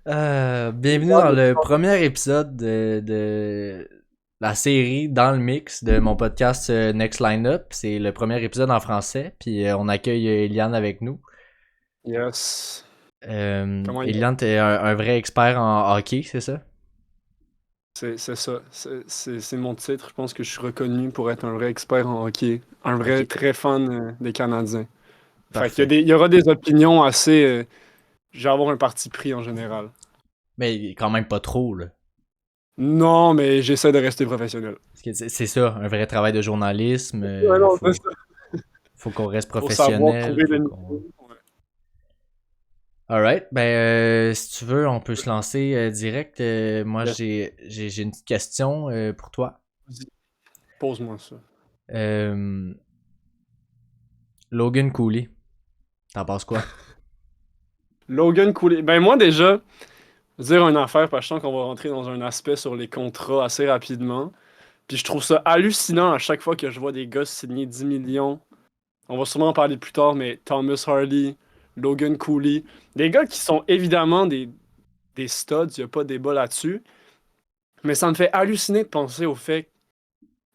Bienvenue dans le premier épisode de la série Dans le mix de mon podcast Next Lineup. C'est le premier épisode en français, puis on accueille Eliane avec nous. Yes. Comment il va? Eliane, t'es un vrai expert en hockey, c'est ça? C'est ça. C'est mon titre. Je pense que je suis reconnu pour être un vrai expert en hockey. Un vrai Ok, très fan des Canadiens. Fait qu'il y a parfait. il y aura des opinions assez. Je vais avoir un parti pris en général. Mais quand même pas trop, là. Non, mais j'essaie de rester professionnel. Parce que c'est ça, un vrai travail de journalisme. Ouais, non, c'est ça. Faut qu'on reste Faut savoir professionnel, trouver faut le qu'on... niveau. Ouais. Alright, si tu veux, on peut se lancer direct. Moi, Yes. j'ai une petite question pour toi. Vas-y, pose-moi ça. Euh, Logan Cooley, t'en penses quoi? Logan Cooley. Ben, moi, déjà, dire une affaire, parce que je sens qu'on va rentrer dans un aspect sur les contrats assez rapidement. Puis je trouve ça hallucinant à chaque fois que je vois des gars signer 10 millions. On va sûrement en parler plus tard, mais Thomas Hardy, Logan Cooley, des gars qui sont évidemment des studs, il n'y a pas de débat là-dessus. Mais ça me fait halluciner de penser au fait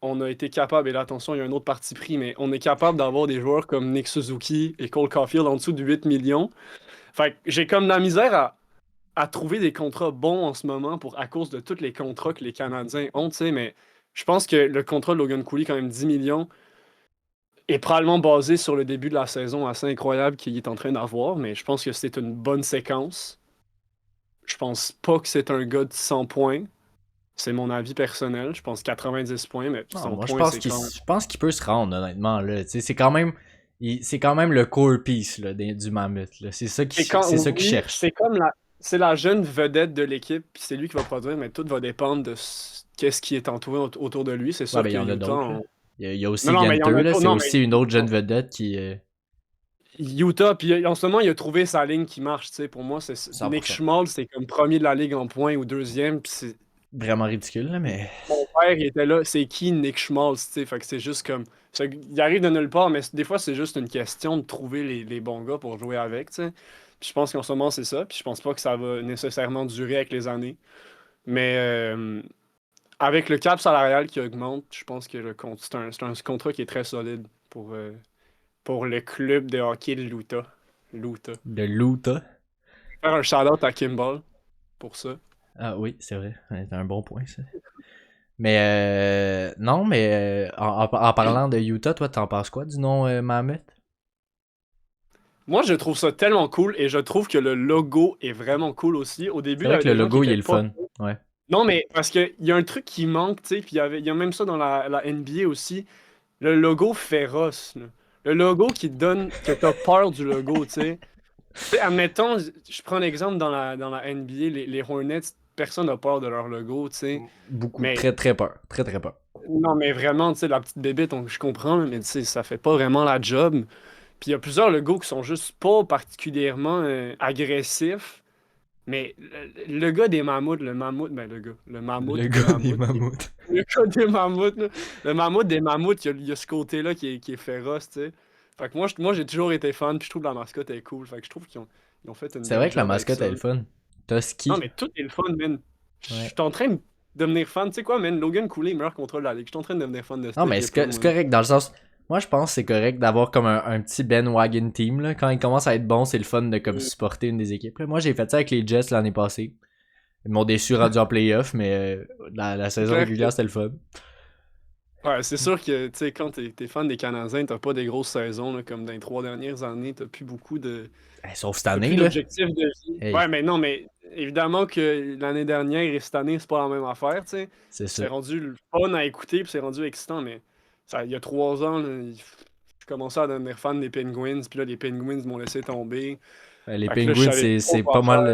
qu'on a été capable, et là attention, il y a un autre parti pris, mais on est capable d'avoir des joueurs comme Nick Suzuki et Cole Caulfield en dessous de 8 millions. Fait que j'ai comme la misère à trouver des contrats bons en ce moment à cause de tous les contrats que les Canadiens ont, tu sais, mais je pense que le contrat de Logan Cooley, quand même 10 millions, est probablement basé sur le début de la saison assez incroyable qu'il est en train d'avoir, mais je pense que c'est une bonne séquence. Je pense pas que c'est un gars de 100 points. C'est mon avis personnel. Je pense 90 points, mais Non, 100 moi points, c'est quand même. je pense qu'il peut se rendre, honnêtement, là. Tu sais, c'est quand même, c'est quand même le core piece là, du Mammoth, là. C'est ça qu'il Oui, cherche. c'est comme c'est la jeune vedette de l'équipe, puis c'est lui qui va produire, mais tout va dépendre de qu'est-ce qui est entouré autour de lui. C'est Ouais, sûr ben il y que en a Utah. d'autres, là. Il y a Non, aussi non, mais il y en Genter, a là. d'autres. C'est Non, mais aussi une autre jeune vedette qui, Utah, puis en ce moment, il a trouvé sa ligne qui marche. Tu sais, pour moi, Nick 100%. Schmaltz, c'est comme premier de la ligue en points ou deuxième, puis Vraiment ridicule, là, mais... mon père, il était là. C'est qui Nick Schmaltz, tu sais? Fait que c'est juste comme. Il arrive de nulle part, mais des fois, c'est juste une question de trouver les bons gars pour jouer avec, tu sais. Puis je pense qu'en ce moment, c'est ça. Puis je pense pas que ça va nécessairement durer avec les années. Mais avec le cap salarial qui augmente, je pense que c'est un contrat qui est très solide pour le club de hockey de l'Utah. L'Utah. De Luta. Faire un shout-out à Kimball pour ça. Ah oui, c'est vrai. Ouais, c'est un bon point, ça. Mais non, mais en parlant de Utah, toi, t'en penses quoi du nom Mammoth? Moi, je trouve ça tellement cool et je trouve que le logo est vraiment cool aussi. Au début, C'est il y vrai avait que le des gens qui logo, il est étaient le pas. fun. Ouais. Non, mais parce qu'il y a un truc qui manque, tu sais, puis il y a même ça dans la NBA aussi. Le logo féroce, là. Le logo qui te donne que t'as peur du logo, tu sais. Tu sais, admettons, je prends l'exemple dans la NBA, les Hornets, personne n'a peur de leur logo, tu sais. Beaucoup, Mais très très peur. Très très peur. non, mais vraiment, tu sais, la petite bébête, je comprends, mais tu sais, ça fait pas vraiment la job. Puis il y a plusieurs logos qui sont juste pas particulièrement agressifs. Mais le gars des mammouths, le mammouth, ben le Le mammouth des gars des mammouths, mammouths. le gars des mammouths, là. Le mammouth des mammouths, il y a ce côté-là qui est féroce, tu sais. Fait que moi j'ai toujours été fan, puis je trouve que la mascotte est cool. Fait que je trouve qu'ils ont fait une C'est vrai belle que la job avec mascotte ça. est le fun. Non, Toski. mais tout est le fun, man. Je Ouais. suis en train de devenir fan. Tu sais quoi, man? Logan Cooley, meilleur contrôle de la ligue. Je suis en train de devenir fan de Non, cette mais équipe-là, c'est moi. correct dans le sens. Moi, je pense que c'est correct d'avoir comme un petit bandwagon team. Là. Quand il commence à être bon, c'est le fun de comme Euh, supporter une des équipes. Là. Moi, j'ai fait ça avec les Jets l'année passée. Ils m'ont déçu rendu en playoff, mais la C'est saison clair que. régulière, c'était le fun. Ouais, c'est sûr que, tu sais, quand t'es fan des Canadiens, t'as pas des grosses saisons, là, comme dans les 3 dernières années. T'as plus beaucoup de. Sauf cette T'as année, plus là. d'objectifs de vie. Ouais, Hey, mais non, mais évidemment que l'année dernière et cette année, c'est pas la même affaire, tu sais. c'est ça. C'est rendu le fun à écouter, puis c'est rendu excitant, mais il y a 3 ans, là, je commençais à devenir fan des Penguins, puis là, les Penguins m'ont laissé tomber. Les Fait que là, je Penguins, savais trop c'est quoi pas mal.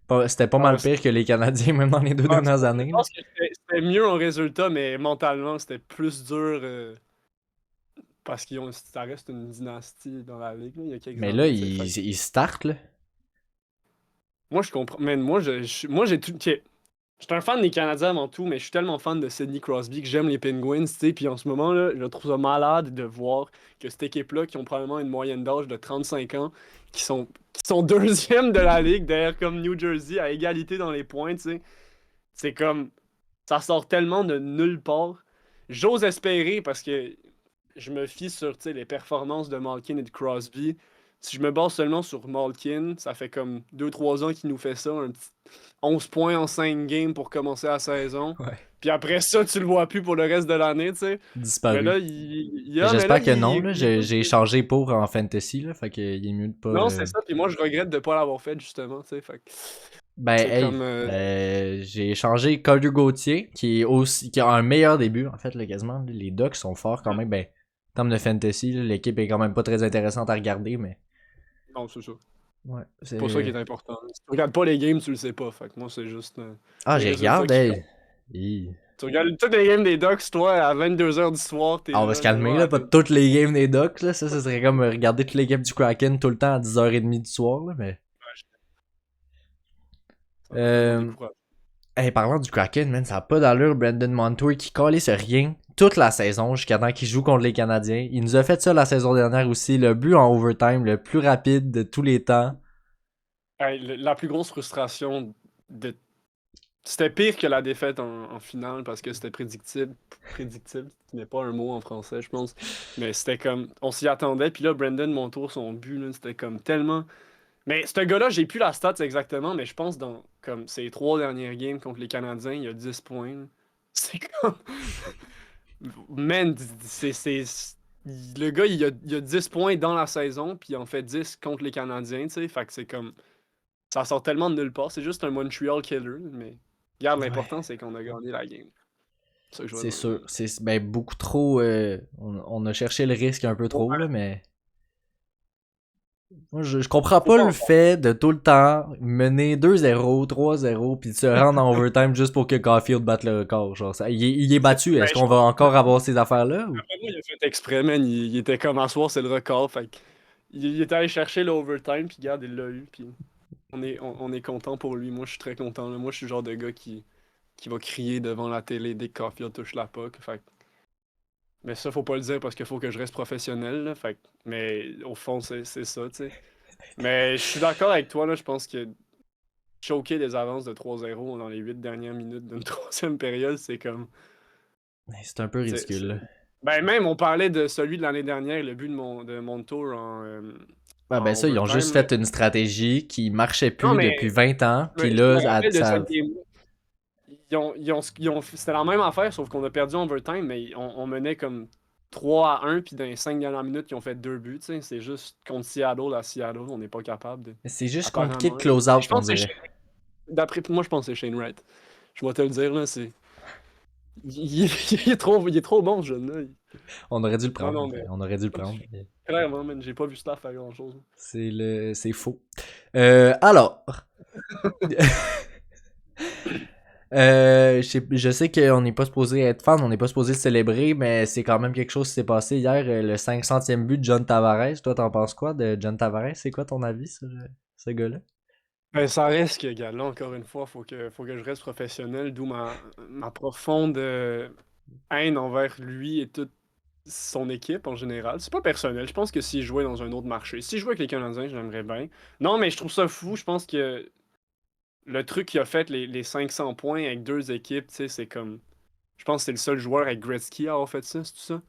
faire. C'était pas Ah, mal pire que les Canadiens, même dans les deux ah, dernières je années. Là. pense que c'était mieux en résultat, mais mentalement, c'était plus dur parce ça reste une dynastie dans la ligue, là, il y a quelques Mais là, années, tu sais. Fait ils startent, là. moi, je comprends. Mais moi, moi j'ai tout. Ok. Je suis un fan des Canadiens avant tout, mais je suis tellement fan de Sidney Crosby que j'aime les Penguins, tu sais. Puis en ce moment, là, je trouve ça malade de voir que cette équipe-là, qui ont probablement une moyenne d'âge de 35 ans, qui sont deuxième de la ligue, derrière comme New Jersey, à égalité dans les points, tu sais. C'est comme. Ça sort tellement de nulle part. J'ose espérer parce que je me fie sur tu sais, les performances de Malkin et de Crosby. Si je me base seulement sur Malkin, ça fait comme 2-3 ans qu'il nous fait ça, un petit 11 points en 5 games pour commencer la saison. Ouais. Puis après ça, tu le vois plus pour le reste de l'année, tu sais. Mais là, Disparu. il, Mais ah, mais là, j'espère que non, là. il est J'ai changé pour en fantasy, là. Fait que il est mieux de pas. Non, c'est ça. Puis moi, je regrette de pas l'avoir fait, justement, tu sais. Fait que Ben, c'est hey, comme. j'ai changé Calder Gauthier, qui a un meilleur début, en fait, là, quasiment. Les Ducks sont forts quand même. Ben, en termes de fantasy, là, l'équipe est quand même pas très intéressante à regarder, mais. Non, c'est ça. Ouais, C'est pas ça qui est important. Si tu regardes pas les games, tu le sais pas. Fait que moi, c'est juste Ah, les j'ai résultats regardé, qui hey. comptent. Hi. Tu regardes toutes les games des Ducks, toi, à 22h du soir, t'es Ah, on va là, se t'es calmer, là. là. Pas toutes les games des Ducks, là. Ça serait comme regarder toutes les games du Kraken tout le temps à 10h30 du soir, là, mais. Ça m'a tellement Euh, découragé. Hey, parlant du Kraken, man, ça a pas d'allure, Brandon Montour qui calisse rien toute la saison jusqu'à temps qu'il joue contre les Canadiens. Il nous a fait ça la saison dernière aussi, le but en overtime le plus rapide de tous les temps. Hey, la plus grosse frustration de. C'était pire que la défaite en finale parce que c'était prédictible. Prédictible, ce n'est pas un mot en français, je pense. Mais c'était comme. On s'y attendait, puis là, Brandon Montour, son but, là, c'était comme tellement. Mais ce gars-là, j'ai plus la stats exactement, mais je pense dans comme ses 3 dernières games contre les Canadiens, il a 10 points, là. C'est comme. Man, le gars, il a 10 points dans la saison, puis il en fait 10 contre les Canadiens, tu sais. Fait que c'est comme. Ça sort tellement de nulle part. C'est juste un Montreal killer, mais. Regarde, Ouais, l'important, c'est qu'on a gagné la game. C'est ça que je vois c'est dans sûr. C'est ben, beaucoup trop. On a cherché le risque un peu trop, là, mais. Moi, je comprends Faut pas pas le en faire. fait de tout le temps mener 2-0, 3-0, puis de se rendre en overtime juste pour que Caulfield batte le record. Genre, il est battu. Ben, Est-ce qu'on va encore avoir ces affaires-là? Ou... après moi, il a fait exprès, man. Il était comme à soir, c'est le record. Fait que il était allé chercher l'overtime, puis regarde, il l'a eu. Puis on est content pour lui. Moi, je suis très content, là. Moi, je suis le genre de gars qui va crier devant la télé dès que Caulfield touche la puck. Fait que- Mais ça, faut pas le dire parce qu'il faut que je reste professionnel, là. Fait que- Mais au fond, c'est ça, tu sais. Mais je suis d'accord avec toi, là. Je pense que choquer des avances de 3-0 dans les 8 dernières minutes d'une troisième période, c'est comme. Ben, c'est un peu c'est- ridicule, c'est- là. Ben, même, on parlait de celui de l'année dernière, le but de mon tour Ouais, ben en ça, ils ont juste overtime, là. fait une stratégie qui marchait Non, plus depuis mais 20 ans, puis je là, me rappelle de ça... cette game. C'était la même affaire, sauf qu'on a perdu en overtime, mais on menait comme 3-1, puis dans les 5 dernières minutes, ils ont fait 2 buts. Tu sais. C'est juste contre Seattle à Seattle, on n'est pas capable de. C'est juste compliqué de Apparemment. close Mais je out, on pense que c'est dirait. D'après moi, je pense que c'est Shane Wright. Je vais te le dire, là, c'est. Il est trop bon, ce jeune-là. On aurait dû le Non, prendre, non, en fait. mais. On aurait dû le prendre. Clairement, man, j'ai pas vu staff à grand-chose. C'est faux. Alors, je sais qu'on n'est pas supposé être fan, on n'est pas supposé le célébrer, mais c'est quand même quelque chose qui s'est passé hier, le 500e but de John Tavares. Toi, t'en penses quoi de John Tavares? C'est quoi ton avis sur ce gars-là? Ben, ça reste que, gars, là, encore une fois, faut que je reste professionnel, d'où ma profonde haine envers lui et toute son équipe en général. C'est pas personnel. Je pense que s'il jouait dans un autre marché, s'il jouait avec les Canadiens, j'aimerais bien. Non, mais je trouve ça fou. Je pense que le truc qui a fait les 500 points avec 2 équipes, tu sais, c'est comme. Je pense que c'est le seul joueur avec Gretzky à avoir fait ça, c'est tout ça?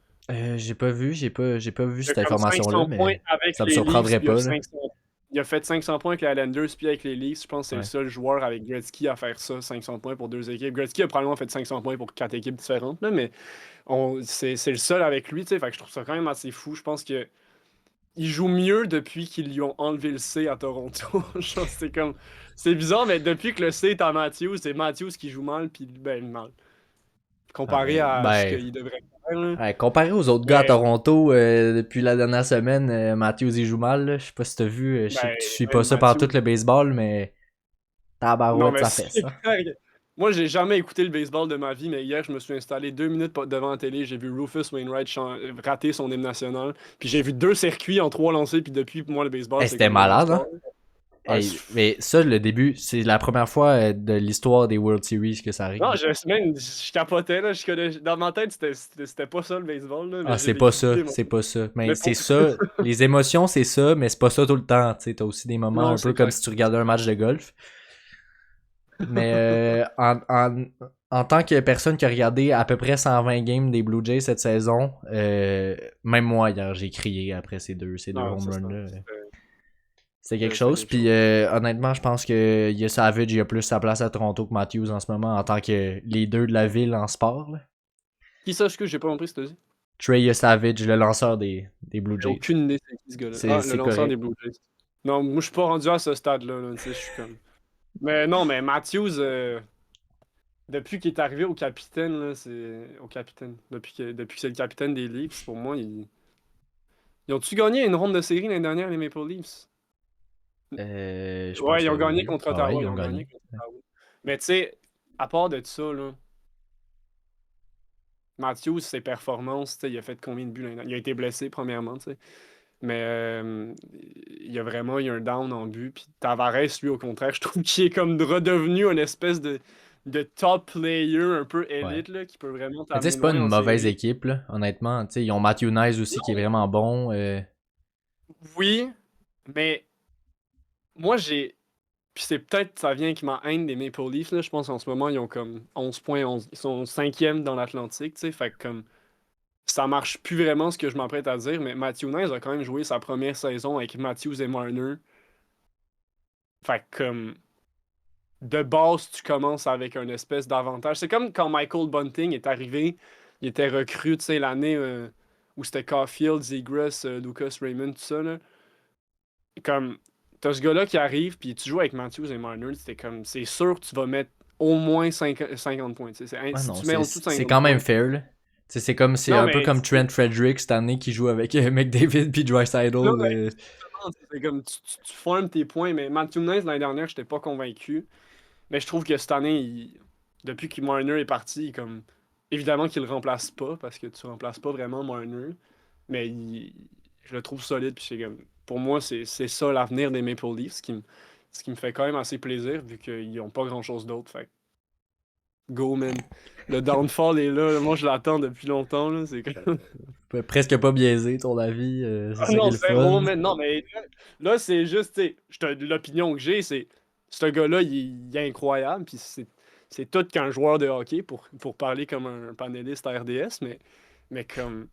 J'ai pas vu Il a cette comme information-là, 500 points mais avec ça me les Leafs, surprendrait puis pas, là. il a fait 500 points avec les Islanders, puis avec les Leafs. Je pense que c'est le Ouais. seul joueur avec Gretzky à faire ça, 500 points pour 2 équipes. Gretzky a probablement fait 500 points pour 4 équipes différentes, là, mais c'est le seul avec lui, tu sais. Fait que je trouve ça quand même assez fou. Je pense que il joue mieux depuis qu'ils lui ont enlevé le C à Toronto. Genre, c'est comme. C'est bizarre, mais depuis que le C est à Matthews, c'est Matthews qui joue mal, puis ben mal. Comparé à ce Ben, qu'il devrait faire, là. ouais, comparé aux autres gars à Mais, Toronto, depuis la dernière semaine, Matthews il joue mal, là. Je sais pas si t'as vu, je sais ben, que tu suis pas man, ça par Matthews. tout le baseball, mais Non, tabarouette, mais ça fait c'est ça. clair. Moi, j'ai jamais écouté le baseball de ma vie, mais hier, je me suis installé 2 minutes devant la télé. J'ai vu Rufus Wainwright rater son hymne national. Puis j'ai vu 2 circuits en 3 lancés. Puis depuis, pour moi, le baseball, Eh, c'est c'était comme le meilleur malade, hein? sport. Ouais, Hey, mais ça, le début, c'est la première fois de l'histoire des World Series que ça non, arrive. je capotais, là. Dans ma tête, c'était pas ça le baseball, là, Ah, mais j'ai c'est pas vécu ça, des moments. c'est pas ça. Mais Mais c'est pour. ça, les émotions, c'est ça, mais c'est pas ça tout le temps. Tu sais, t'as aussi des moments Non, un c'est peu comme clair. si tu regardais un match de golf. Mais en tant que personne qui a regardé à peu près 120 games des Blue Jays cette saison, même moi hier, j'ai crié après ces deux Non, home ça, runs-là. c'était C'est quelque c'était chose. quelque Puis chose. honnêtement, je pense que il y a Savage, il a plus sa place à Toronto que Matthews en ce moment en tant que leader de la ville en sport. Là. Qui ça, que j'ai pas compris ce que t'as dit? Trey Savage, le lanceur des Blue J'ai Jays. aucune idée c'est qui ce gars-là. C'est Ah, le c'est lanceur des correct. Blue Jays. Non, moi, je suis pas rendu à ce stade-là, là, tu sais, je suis comme. Mais non, mais Matthews, depuis qu'il est arrivé au capitaine, là, c'est. Au capitaine. Depuis que c'est le capitaine des Leafs, pour moi, ils ont-tu gagné une ronde de série l'année dernière, les Maple Leafs? Je Ouais, pense ils que ont gagné oui. contre Ah ouais, Ottawa. ils Ils ont ont gagné gagné. contre Ottawa. Mais tu sais, à part de ça, là, Matthews, ses performances, tu sais, il a fait combien de buts l'année dernière? Il a été blessé, premièrement, tu sais. Mais il y a vraiment eu un down en but. Puis Tavares, lui, au contraire, je trouve qu'il est comme redevenu une espèce de top player un peu Ouais. élite, là, qui peut vraiment Mais tu sais, t'amener c'est pas loin une en mauvaise série. équipe, là, honnêtement. Tu sais, ils ont Matthew Nice aussi qui est vraiment bon. Oui, mais moi, j'ai. Puis c'est peut-être, ça vient avec ma haine des Maple Leafs, là. Je pense qu'en ce moment, ils ont comme 11 points, 11. Ils sont cinquième dans l'Atlantique, tu sais. Fait que comme. Ça marche plus vraiment ce que je m'apprête à dire, mais Matthew Nice a quand même joué sa première saison avec Matthews et Marner. Fait que comme. De base, tu commences avec un espèce d'avantage. C'est comme quand Michael Bunting est arrivé, il était recru, tu sais, l'année où c'était Caulfield, Zegras, Lucas Raymond, tout ça, là. Comme, t'as ce gars-là qui arrive, puis tu joues avec Matthews et Marner, c'était comme, c'est sûr que tu vas mettre au moins 50 points. Tu sais. Ah Si non, tu mets c'est en dessous de c'est 50 quand même points. fair, là. Tu sais, c'est Non, un peu mais comme Trent Frederick cette année qui joue avec McDavid puis Draisaitl. non, mais justement, c'est comme, tu formes tes points, mais Matthew Nice, l'année dernière, j'étais pas convaincu. Mais je trouve que cette année, depuis que Marner est parti, comme évidemment qu'il le remplace pas, parce que tu remplaces pas vraiment Marner, mais je le trouve solide. Puis pour moi, c'est ça l'avenir des Maple Leafs, ce qui me fait quand même assez plaisir, vu qu'ils n'ont pas grand-chose d'autre. Fait que go, man. Le downfall est là. Moi, je l'attends depuis longtemps. Là. C'est comme. Presque pas biaisé ton avis, c'est Ah ça qui est non, le zéro, fun. man. Non, mais là, c'est juste, tu sais, l'opinion que j'ai, c'est ce gars-là, il est incroyable. Puis c'est tout qu'un joueur de hockey pour parler comme un panéliste à RDS, mais comme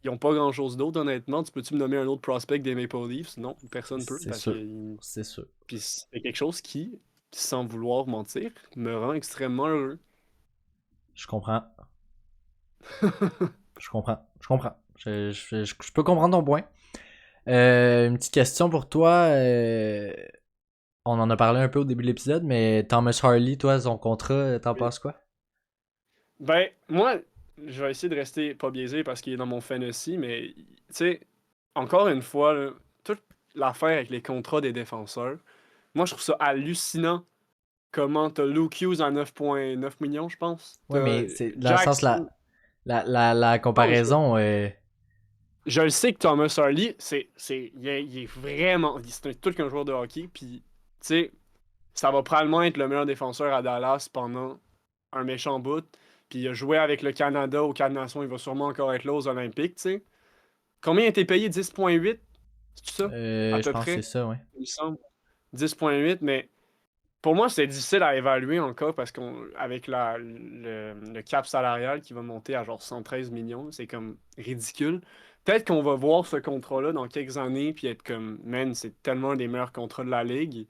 ils ont pas grand-chose d'autre, honnêtement. Tu peux-tu me nommer un autre prospect des Maple Leafs? Non, personne peut, C'est parce sûr. que C'est sûr. puis c'est quelque chose qui, sans vouloir mentir, me rend extrêmement heureux. Je comprends. Je comprends. Je comprends. Je peux comprendre ton point. Une petite question pour toi. On en a parlé un peu au début de l'épisode, mais Thomas Harley, toi, son contrat, t'en Oui. penses quoi? Ben, moi, je vais essayer de rester pas biaisé parce qu'il est dans mon fantasy, mais tu sais, encore une fois, là, toute l'affaire avec les contrats des défenseurs, moi je trouve ça hallucinant comment t'as Luke Hughes à 9,9 millions, je pense. Ouais, T'as mais c'est dans le sens, Jackson. la Non, comparaison, je le sais que Thomas Harley, il est vraiment. C'est tout qu'un joueur de hockey, puis tu sais, ça va probablement être le meilleur défenseur à Dallas pendant un méchant bout. Puis il a joué avec le Canada aux 4 Nations, il va sûrement encore être là aux Olympiques, tu sais. Combien a été payé? 10,8? C'est ça? À je peu pense que c'est près, ça, ouais. il me semble. 10,8, mais pour moi, c'est difficile à évaluer encore parce qu'avec le cap salarial qui va monter à genre 113 millions, c'est comme ridicule. Peut-être qu'on va voir ce contrat-là dans quelques années puis être comme, man, c'est tellement un des meilleurs contrats de la ligue.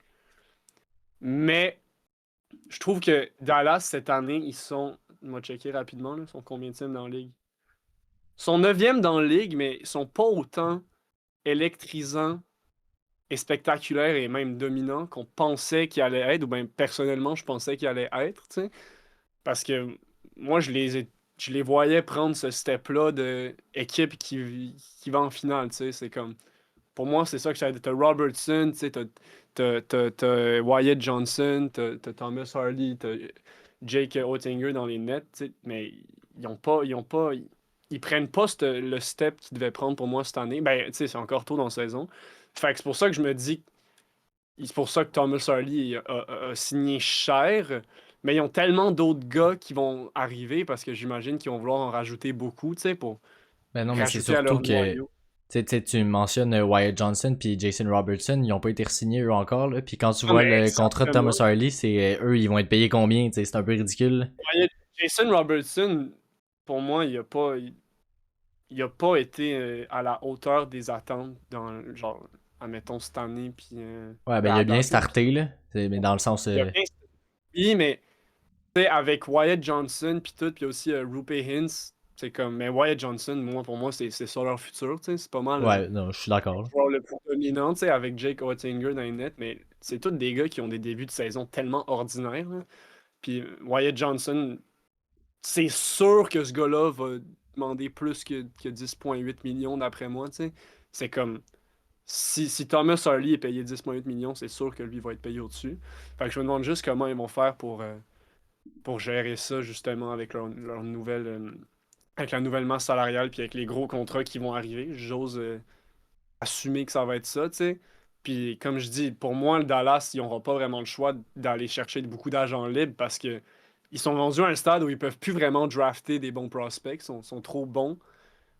Mais je trouve que Dallas, cette année, ils sont. On va checker rapidement, là, ils sont combien de dans la ligue? Ils sont 9e dans la ligue, mais ils sont pas autant électrisants et spectaculaires et même dominants qu'on pensait qu'ils allaient être, ou bien personnellement, je pensais qu'ils allaient être, tu sais. Parce que moi, je les voyais prendre ce step-là de équipe qui va en finale, tu sais. C'est comme. Pour moi, c'est ça que t'as Robertson, tu sais, t'as Wyatt Johnson, t'as Thomas Hardy, t'as Jake Oettinger dans les nets, tu sais, mais ils prennent pas le step qu'ils devaient prendre pour moi cette année. Ben, tu sais, c'est encore tôt dans la saison. Fait que c'est pour ça que je me dis c'est pour ça que Thomas Harley a signé cher. Mais ils ont tellement d'autres gars qui vont arriver parce que j'imagine qu'ils vont vouloir en rajouter beaucoup, tu sais, pour Ben non, mais c'est rajouter à surtout leur que noyau. tu mentionnes Wyatt Johnson puis Jason Robertson, ils ont pas été re-signés eux encore. Là. Puis quand tu Non, vois mais le contrat de exactement. Thomas Harley, c'est eux, ils vont être payés combien? C'est un peu ridicule. Jason Robertson, pour moi, il a pas été à la hauteur des attentes dans, genre, admettons, cette année, puis Ouais, ben ben, il a à bien date, là. starté, là. Mais dans le sens. Il a bien suivi, mais tu sais, avec Wyatt Johnson, puis tout, puis aussi Rupe Hintz, c'est comme, mais Wyatt Johnson, pour moi c'est ça leur futur, tu sais, c'est pas mal Ouais, non, je suis d'accord. le joueur le plus dominant, tu sais, avec Jake Oettinger dans les nets, mais c'est tous des gars qui ont des débuts de saison tellement ordinaires, là. Puis Wyatt Johnson, c'est sûr que ce gars-là va demander plus que 10,8 millions d'après moi, tu sais. C'est comme, si Thomas Harley est payé 10,8 millions, c'est sûr que lui va être payé au-dessus. Fait que je me demande juste comment ils vont faire pour gérer ça, justement, avec leur nouvelle, avec la nouvelle masse salariale, puis avec les gros contrats qui vont arriver. J'ose assumer que ça va être ça, tu sais. Puis comme je dis, pour moi, le Dallas, ils n'auront pas vraiment le choix d'aller chercher beaucoup d'agents libres parce que ils sont rendus à un stade où ils peuvent plus vraiment drafter des bons prospects, sont trop bons,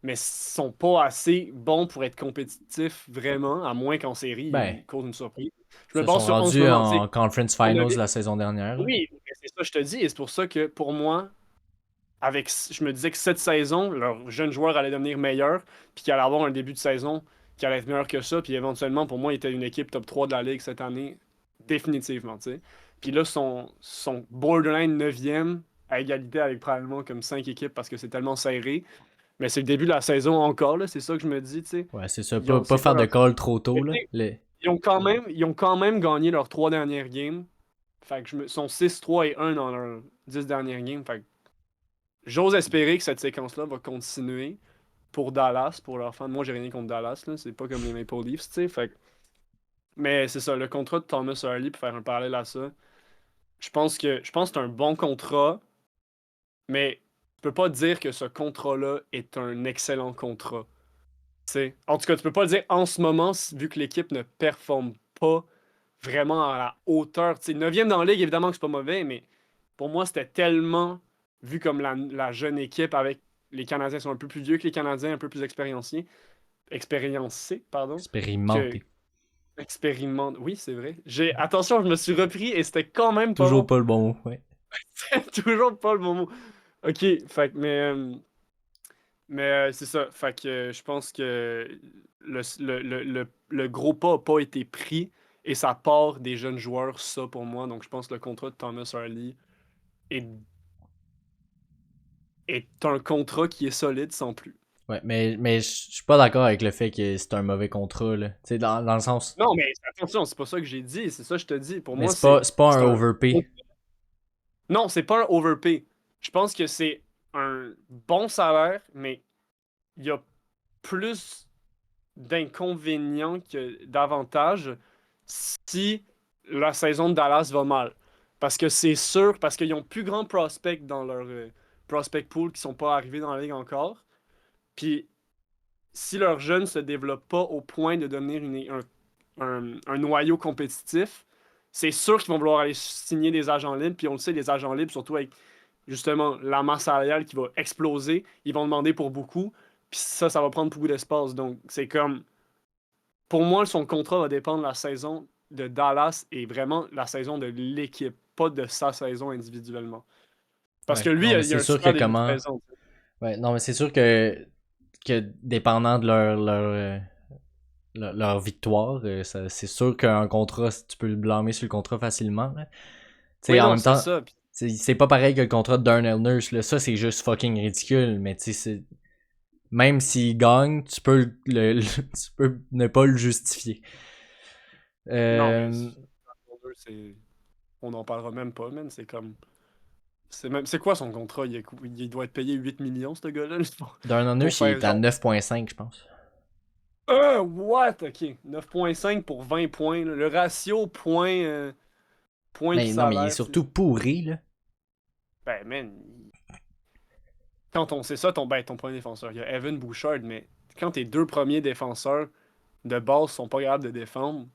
mais sont pas assez bons pour être compétitifs vraiment, à moins qu'en série, Ben, ils causent une surprise. Je me se base sont sur en ce rendus moment, tu sais, en Conference on a Finals vu- la saison dernière. Là. oui, mais c'est ça que je te dis, et c'est pour ça que pour moi, je me disais que cette saison, leur jeune joueur allait devenir meilleur, puis qu'il allait avoir un début de saison qui allait être meilleur que ça, puis éventuellement, pour moi, il était une équipe top 3 de la Ligue cette année, définitivement, tu sais. Puis là, son borderline 9e, à égalité avec probablement comme 5 équipes parce que c'est tellement serré. Mais c'est le début de la saison encore, là, c'est ça que je me dis, tu sais. Ouais, c'est ça. Ils ont, Pas c'est quoi faire de leur... call trop tôt. Mais tu Là. sais, ils ont quand même gagné leurs 3 dernières games. Fait que sont 6-3-1 dans leurs 10 dernières games. Fait que j'ose espérer que cette séquence-là va continuer pour Dallas, pour leurs fans. Moi, j'ai rien contre Dallas, là. C'est pas comme les Maple Leafs, tu sais. Mais c'est ça, le contrat de Thomas Harley, pour faire un parallèle à ça, je pense que c'est un bon contrat, mais tu peux pas dire que ce contrat-là est un excellent contrat. Tu sais. En tout cas, tu peux pas le dire en ce moment, vu que l'équipe ne performe pas vraiment à la hauteur. Tu sais, 9e dans la ligue, évidemment que c'est pas mauvais, mais pour moi, c'était tellement vu comme la jeune équipe avec les Canadiens sont un peu plus vieux que les Canadiens, un peu plus expériencés, pardon, que Expérimenter. expérimente. Oui, c'est vrai. Attention, je me suis repris et c'était quand même pas Toujours bon. pas le bon mot. Ouais. Toujours pas le bon mot. Ok, fait que, mais c'est ça. Fait que je pense que le gros pas n'a pas été pris et ça part des jeunes joueurs, ça pour moi. Donc je pense que le contrat de Thomas Harley est, est un contrat qui est solide sans plus. Ouais, mais je suis pas d'accord avec le fait que c'est un mauvais contrat. Là. Tu sais, dans le sens. Non, mais attention, c'est pas ça que j'ai dit, c'est ça que je te dis. Pour Mais moi, c'est c'est pas c'est un un. overpay. Non, c'est pas un overpay. Je pense que c'est un bon salaire, mais il y a plus d'inconvénients que d'avantages si la saison de Dallas va mal. Parce que c'est sûr, parce qu'ils ont plus grand prospect dans leur prospect pool qui sont pas arrivés dans la ligue encore. Puis si leurs jeunes se développent pas au point de devenir un noyau compétitif, c'est sûr qu'ils vont vouloir aller signer des agents libres. Puis on le sait, les agents libres, surtout avec justement la masse salariale qui va exploser, ils vont demander pour beaucoup. Puis ça va prendre beaucoup d'espace. Donc c'est comme pour moi, son contrat va dépendre de la saison de Dallas et vraiment la saison de l'équipe, pas de sa saison individuellement. Parce que Ouais. lui, Non, mais il a c'est un sûr que super début de comment. saison. Ouais, non, mais c'est sûr que dépendant de leur victoire, c'est sûr qu'un contrat, tu peux le blâmer sur le contrat facilement. Tu sais, Oui, en non, même c'est temps, ça. c'est pas pareil que le contrat de Darnell Nurse. Là. Ça, c'est juste fucking ridicule. Mais tu sais, même s'il gagne, tu peux, tu peux ne pas le justifier. Non, mais Euh, on n'en parlera même pas, man. C'est comme. C'est quoi son contrat? Il doit être payé 8 millions, ce gars-là, Darnell pour Nurse, il faire est à genre. 9,5, je pense. What? Ok. 9,5 pour 20 points, là. Le ratio point de Mais non, mais il est salaire, surtout pourri, là. ben, man, quand on sait ça, ton premier défenseur, il y a Evan Bouchard, mais quand tes deux premiers défenseurs de base sont pas capables de défendre,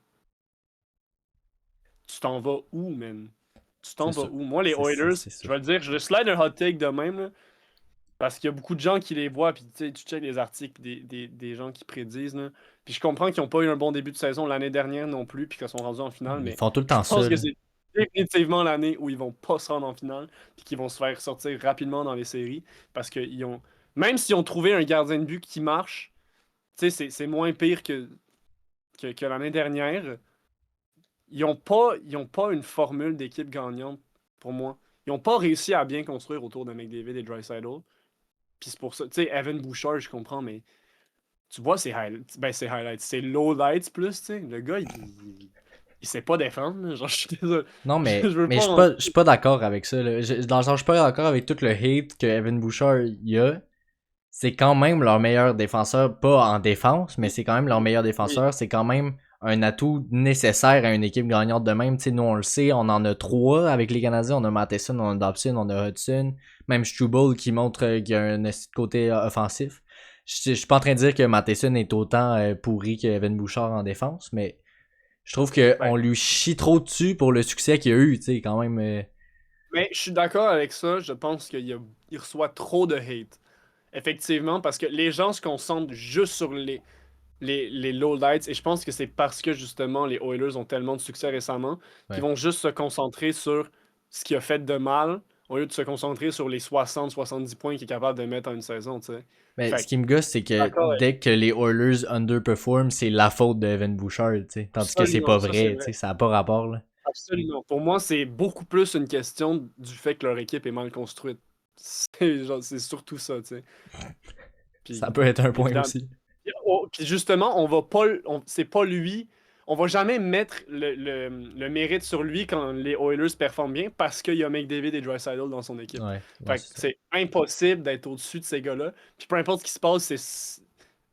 tu t'en vas où, man? Tu t'en C'est vas sûr. où? Moi, les C'est Oilers, c'est je sûr. vais le dire, je slide un hot take de même, là, parce qu'il y a beaucoup de gens qui les voient, puis tu sais, tu checkes les articles des gens qui prédisent, là. Puis je comprends qu'ils n'ont pas eu un bon début de saison l'année dernière non plus, puis qu'ils sont rendus en finale, Ils mais font tout le je temps pense ça, que là. c'est définitivement l'année où ils vont pas se rendre en finale, puis qu'ils vont se faire sortir rapidement dans les séries, parce qu'ils ont, même s'ils ont trouvé un gardien de but qui marche, tu sais, c'est moins pire que l'année dernière. Ils ont pas une formule d'équipe gagnante pour moi. Ils n'ont pas réussi à bien construire autour de McDavid et Draisaitl. Puis c'est pour ça, tu sais, Evan Bouchard, je comprends, mais tu vois ses highlights, c'est lowlights plus, tu sais. Le gars, il sait pas défendre, là. Genre, je suis désolé. Non, Je veux mais pas rentrer. je suis pas d'accord avec ça, là. Dans le sens, je suis pas d'accord avec tout le hate que Evan Bouchard y a. C'est quand même leur meilleur défenseur, pas en défense, mais c'est quand même leur meilleur Oui, défenseur. C'est quand même un atout nécessaire à une équipe gagnante de même. T'sais, nous, on le sait, on en a trois avec les Canadiens. On a Matheson, on a Dobson, on a Hudson. Même Struble qui montre qu'il y a un côté offensif. Je suis pas en train de dire que Matheson est autant pourri que Evan Bouchard en défense, mais je trouve ben, qu'on lui chie trop dessus pour le succès qu'il a eu, tu sais, quand même. mais je suis d'accord avec ça. Je pense qu'il reçoit trop de hate. Effectivement, parce que les gens se concentrent juste sur les lowlights. Et je pense que c'est parce que justement les Oilers ont tellement de succès récemment qu'ils Ouais. vont juste se concentrer sur ce qu'il a fait de mal au lieu de se concentrer sur les 60-70 points qu'il est capable de mettre en une saison, tu sais. Mais ce Fait que, qui me gosse, c'est que d'accord, dès que les Oilers underperform, c'est la faute de Evan Bouchard, tu sais. Tandis que c'est pas absolument, ça c'est vrai, tu vrai. sais, ça a pas rapport, là. Absolument. Pour moi, c'est beaucoup plus une question du fait que leur équipe est mal construite. C'est surtout ça, tu sais. Ça Puis, peut être un point évidemment, aussi. puis justement, on va pas, c'est pas lui. On va jamais mettre le mérite sur lui quand les Oilers performent bien parce qu'il y a McDavid et Draisaitl dans son équipe. Ouais, Fait que c'est ça. c'est impossible d'être au-dessus de ces gars-là. Puis peu importe ce qui se passe,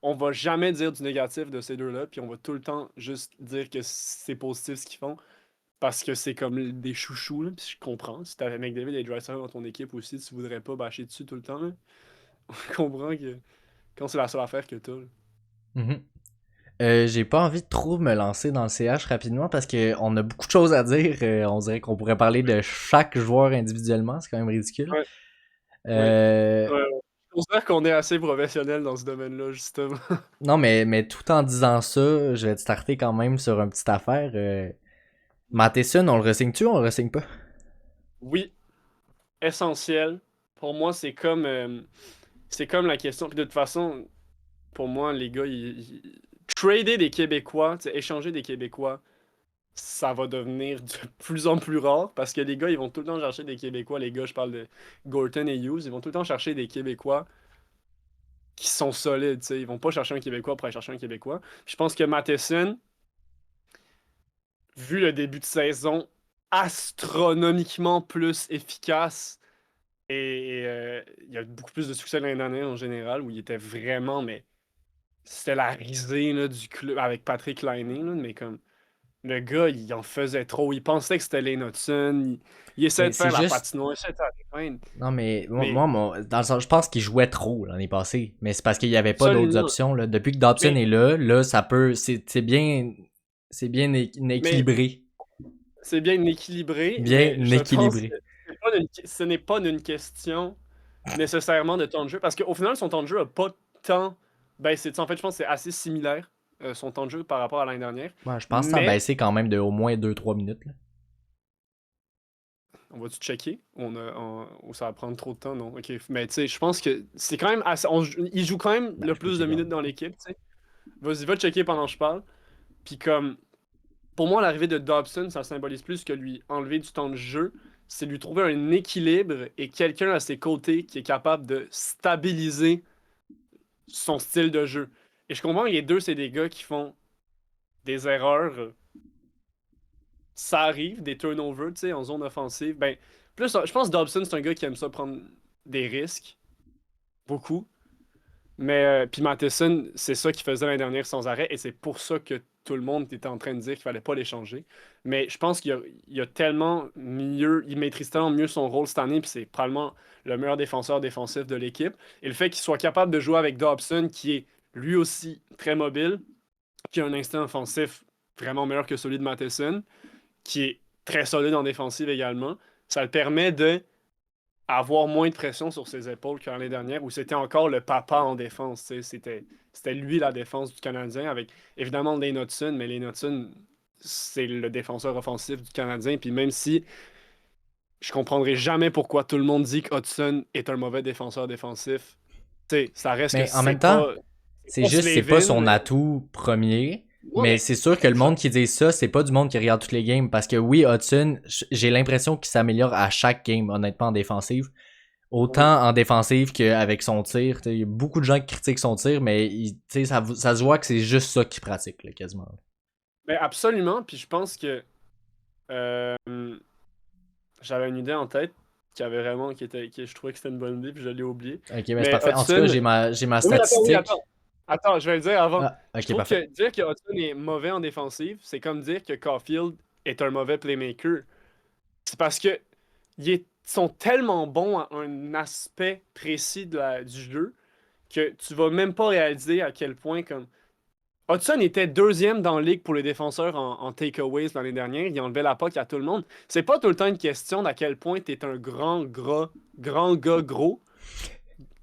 on va jamais dire du négatif de ces deux-là. Puis on va tout le temps juste dire que c'est positif ce qu'ils font parce que c'est comme des chouchous. Là. Puis je comprends. Si t'avais McDavid et Draisaitl dans ton équipe aussi, tu voudrais pas bâcher dessus tout le temps. Là. On comprend que quand c'est la seule affaire que t'as. Là. Mhm. J'ai pas envie de trop me lancer dans le CH rapidement parce qu'on a beaucoup de choses à dire. On dirait qu'on pourrait parler de chaque joueur individuellement, c'est quand même ridicule. Ouais, ouais. Euh, Je considère qu'on est assez professionnel dans ce domaine-là, justement. non, mais tout en disant ça, je vais te starter quand même sur une petite affaire. Matheson, on le ressigne-tu ou on le ressigne pas? Oui, essentiel. Pour moi, c'est comme la question. Puis de toute façon, pour moi, les gars, trader des Québécois, tu sais, échanger des Québécois, ça va devenir de plus en plus rare parce que les gars, ils vont tout le temps chercher des Québécois. Les gars, je parle de Gorton et Hughes, ils vont tout le temps chercher des Québécois qui sont solides. Tu sais. Ils vont pas chercher un Québécois pour aller chercher un Québécois. Puis je pense que Matheson, vu le début de saison astronomiquement plus efficace et il y a beaucoup plus de succès l'année dernière en général où il était vraiment, mais c'était la risée là, du club avec Patrick Laine, là, mais comme le gars, il en faisait trop. Il pensait que c'était Lane Hudson. Il essayait Mais de c'est faire la juste. patinoire, il essayait de faire la défense. Non, mais Mais dans le sens, je pense qu'il jouait trop l'année passée. Mais c'est parce qu'il n'y avait pas d'autres absolument. options. Là. Depuis que Dobson Mais, est là, ça peut. C'est bien mais équilibré. c'est bien équilibré, mais Bien je pense équilibré. que ce n'est pas une question nécessairement de temps de jeu. Parce qu'au final, son temps de jeu n'a pas tant baissé. En fait, je pense que c'est assez similaire, son temps de jeu par rapport à l'année dernière. Ouais, je pense que ça a Mais, baissé quand même de au moins 2-3 minutes. Là. on va-tu checker? Ou ça va prendre trop de temps? Non. Ok. Mais tu sais, je pense que c'est quand même assez. Il joue quand même Ben, le je peux plus de checker en minutes même dans temps. l'équipe, tu sais. Vas-y, va checker pendant que je parle. Puis comme, pour moi, l'arrivée de Dobson, ça symbolise plus que lui enlever du temps de jeu. C'est lui trouver un équilibre et quelqu'un à ses côtés qui est capable de stabiliser son style de jeu. Et je comprends que les deux, c'est des gars qui font des erreurs. Ça arrive, des turnovers, tu sais, en zone offensive. Ben, plus, je pense que Dobson, c'est un gars qui aime ça prendre des risques. Beaucoup. Mais, puis Matheson, c'est ça qu'il faisait l'année dernière sans arrêt. Et c'est pour ça que tout le monde était en train de dire qu'il fallait pas l'échanger. Mais je pense qu'il a tellement mieux, il maîtrise tellement mieux son rôle cette année. Puis c'est probablement le meilleur défenseur défensif de l'équipe. Et le fait qu'il soit capable de jouer avec Dobson, qui est lui aussi très mobile, qui a un instinct offensif vraiment meilleur que celui de Matheson, qui est très solide en défensive également. Ça le permet de avoir moins de pression sur ses épaules que l'année dernière, où c'était encore le papa en défense. C'était lui la défense du Canadien, avec évidemment Lane Hudson, mais Lane Hudson, c'est le défenseur offensif du Canadien. Puis même si je comprendrai jamais pourquoi tout le monde dit que Hudson est un mauvais défenseur défensif, ça reste que Mais en même temps, c'est c'est pas juste, c'est pas Slavin, son mais atout premier. ouais, Mais mais c'est sûr que le monde qui dit ça, c'est pas du monde qui regarde toutes les games. Parce que oui, Hudson, j'ai l'impression qu'il s'améliore à chaque game, honnêtement, en défensive. oui. Autant en défensive qu'avec son tir. Il y a beaucoup de gens qui critiquent son tir, mais ça se voit que c'est juste ça qu'il pratique, là, quasiment. Mais absolument, puis je pense que euh, j'avais une idée en tête qui je trouvais que c'était une bonne idée, puis je l'ai oublié. Ok, ben c'est Mais parfait. En tout cas, Hudson. j'ai ma Oui, attends, oui, statistique. attends. Attends, je vais le dire avant. Ah, Je ok, trouve parfait. que dire que Hudson est mauvais en défensive, c'est comme dire que Caulfield est un mauvais playmaker. C'est parce que ils sont tellement bons à un aspect précis du jeu que tu vas même pas réaliser à quel point comme. Hudson était deuxième dans la ligue pour les défenseurs en takeaways l'année dernière. Il enlevait la puck à tout le monde. C'est pas tout le temps une question d'à quel point tu es un grand gars gros.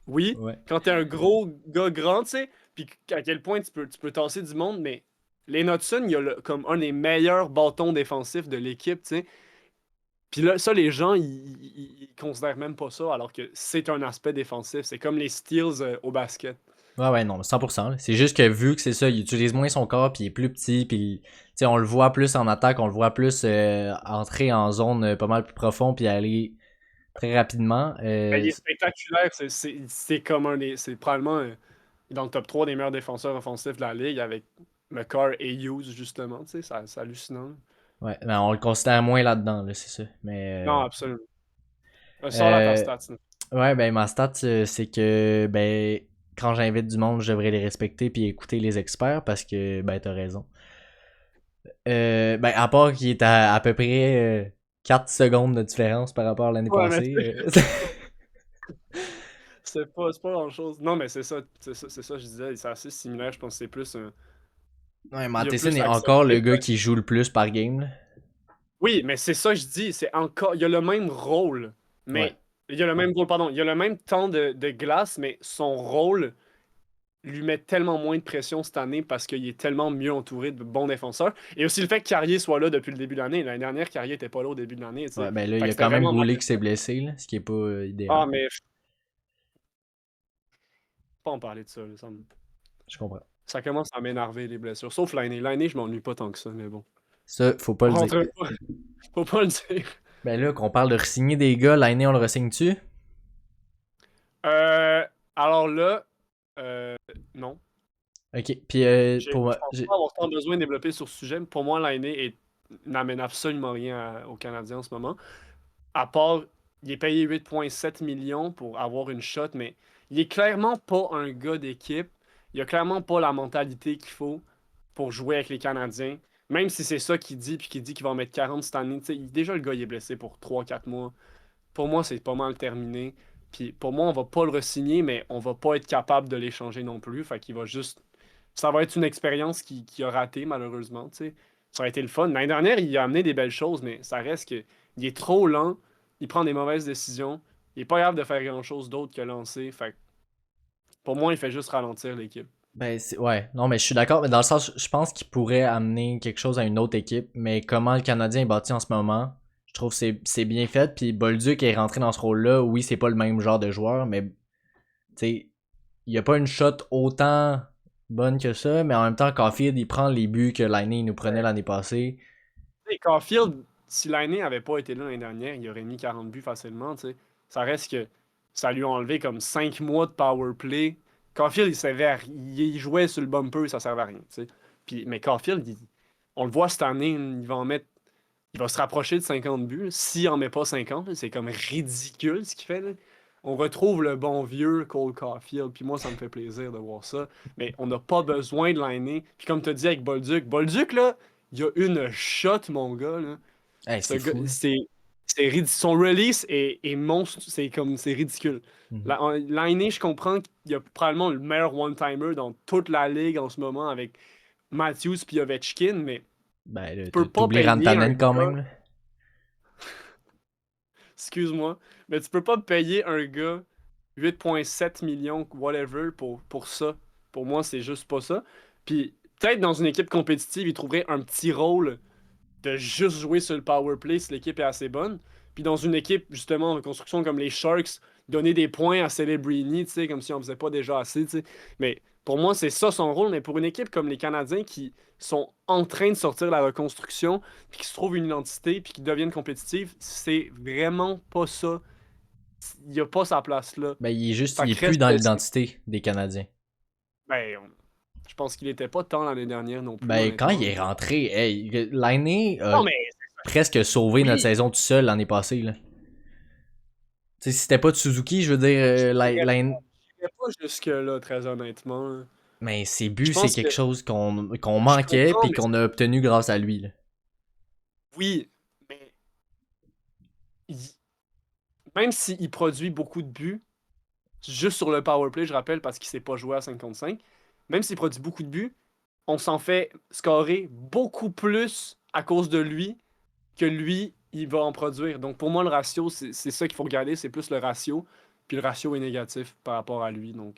Oui, Ouais. quand t'es un gros gars grand, tu sais, puis à quel point tu peux tasser du monde, mais les Hudson, il y a comme un des meilleurs bâtons défensifs de l'équipe, tu sais. Puis là, ça, les gens, ils considèrent même pas ça, alors que c'est un aspect défensif. C'est comme les steals au basket. Ouais, non, 100%. Là. C'est juste que vu que c'est ça, il utilise moins son corps, puis il est plus petit, puis tu sais, on le voit plus en attaque, on le voit plus entrer en zone pas mal plus profond, puis aller très rapidement. Ben, il est spectaculaire. C'est comme c'est probablement dans le top 3 des meilleurs défenseurs offensifs de la ligue avec McCarr et Hughes, justement. Tu sais, c'est hallucinant. Ouais, mais on le considère moins là-dedans, là, c'est ça. Non, Mais absolument. Sors là ta euh, stats. Là. ouais, ben ma stat, c'est que ben quand j'invite du monde, je devrais les respecter puis écouter les experts parce que ben t'as raison. Ben à part qu'il est à peu près 4 secondes de différence par rapport à l'année Ouais, mais passée. c'est pas grand-chose. Non, mais c'est ça, je disais. C'est assez similaire. Je pense que c'est plus Ouais, il y a Matheson plus est accès. encore le gars qui joue le plus par game. Là. Oui, mais c'est ça que je dis. C'est encore. Il y a le même rôle. Ouais. Mais. Il y a le même rôle, pardon. Il y a le même temps de glace, mais son rôle lui met tellement moins de pression cette année parce qu'il est tellement mieux entouré de bons défenseurs. Et aussi le fait que Carrier soit là depuis le début de l'année. L'année dernière, Carrier était pas là au début de l'année, tu Ouais, sais. ben là, il Fait y que a c'était quand même vraiment Goulet Matheson. qui s'est blessé, là, ce qui est pas idéal. Ah, mais je peux pas en parler de ça, là. Je comprends. Ça commence à m'énerver, les blessures. Sauf l'année. L'année, je m'ennuie pas tant que ça, mais bon. Ça, faut pas On le dire. rentre pas. Faut pas le dire. Ben là, qu'on parle de re-signer des gars, l'année, on le re-signe-tu? Euh, alors là, non. Ok, puis pour Je moi, pense pas avoir tant besoin de développer sur ce sujet. Pour moi, l'année n'amène absolument rien aux Canadiens en ce moment. À part, il est payé 8,7 millions pour avoir une shot, mais il est clairement pas un gars d'équipe. Il a clairement pas la mentalité qu'il faut pour jouer avec les Canadiens. Même si c'est ça qu'il dit, puis qu'il dit qu'il va en mettre 40 cette année. Déjà, le gars, il est blessé pour 3-4 mois. Pour moi, c'est pas mal terminé. Puis pour moi, on va pas le re-signer, mais on va pas être capable de l'échanger non plus. Fait qu'il va juste. Ça va être une expérience qui a raté, malheureusement. Tu sais. Ça aurait été le fun. L'année dernière, il a amené des belles choses, mais ça reste que il est trop lent. Il prend des mauvaises décisions. Il est pas capable de faire grand-chose d'autre que lancer. Fait que pour moi, il fait juste ralentir l'équipe. ben ouais, non mais je suis d'accord, mais dans le sens, je pense qu'il pourrait amener quelque chose à une autre équipe, mais comment le Canadien est bâti en ce moment, je trouve que c'est bien fait, puis Bolduc est rentré dans ce rôle-là, oui c'est pas le même genre de joueur, mais tu sais, il y a pas une shot autant bonne que ça, mais en même temps Caulfield il prend les buts que l'année il nous prenait l'année passée. Et Caulfield, si l'année n'avait pas été là l'année dernière, il aurait mis 40 buts facilement. Tu sais. Ça reste que ça lui a enlevé comme 5 mois de power play. Caulfield, il jouait sur le bumper, ça servait à rien. Tu sais. Mais Caulfield, on le voit cette année, il va se rapprocher de 50 buts. S'il en met pas 50, là, c'est comme ridicule ce qu'il fait. Là. On retrouve le bon vieux Cole Caulfield. Puis moi, ça me fait plaisir de voir ça. Mais on n'a pas besoin de l'année. Puis comme tu as dit avec Bolduc, là, il y a une shot, mon gars. Là. Hey, Ce c'est gars, fou. Là. son release est monstre. C'est ridicule. Mhm. L'année, je comprends qu'il y a probablement le meilleur one-timer dans toute la ligue en ce moment avec Matthews et Ovechkin, mais Ben là, tu peux pas t'oublies payer un Rantanen quand gars. même là. excuse-moi, mais tu peux pas payer un gars 8,7 millions, whatever, pour ça. Pour moi, c'est juste pas ça. Puis peut-être dans une équipe compétitive, il trouverait un petit rôle de juste jouer sur le power play si l'équipe est assez bonne. Puis dans une équipe, justement, en reconstruction comme les Sharks, donner des points à Celebrini, tu sais, comme si on faisait pas déjà assez, tu sais. Mais pour moi, c'est ça son rôle. Mais pour une équipe comme les Canadiens qui sont en train de sortir de la reconstruction, puis qui se trouvent une identité, puis qui deviennent compétitifs, c'est vraiment pas ça. Il n'y a pas sa place là. Ben, Fait il est que plus reste dans que l'identité des Canadiens. ben, je pense qu'il était pas tant l'année dernière non plus, Ben, quand il honnêtement. est rentré, hey, l'année a Non, mais presque sauvé notre oui, saison tout seul l'année passée, là. Tu sais, si c'était pas de Suzuki, je veux dire, je n'irais pas jusque-là, très honnêtement, là. mais ses Je buts, c'est pense que quelque chose qu'on je manquait comprends, puis mais qu'on a obtenu grâce à lui, là. oui, mais il- même s'il produit beaucoup de buts, juste sur le power play, je rappelle, parce qu'il ne sait pas jouer à 5 contre 5, même s'il produit beaucoup de buts, on s'en fait scorer beaucoup plus à cause de lui que lui, il va en produire. Donc pour moi, le ratio, c'est ça qu'il faut regarder, c'est plus le ratio, puis le ratio est négatif par rapport à lui. Donc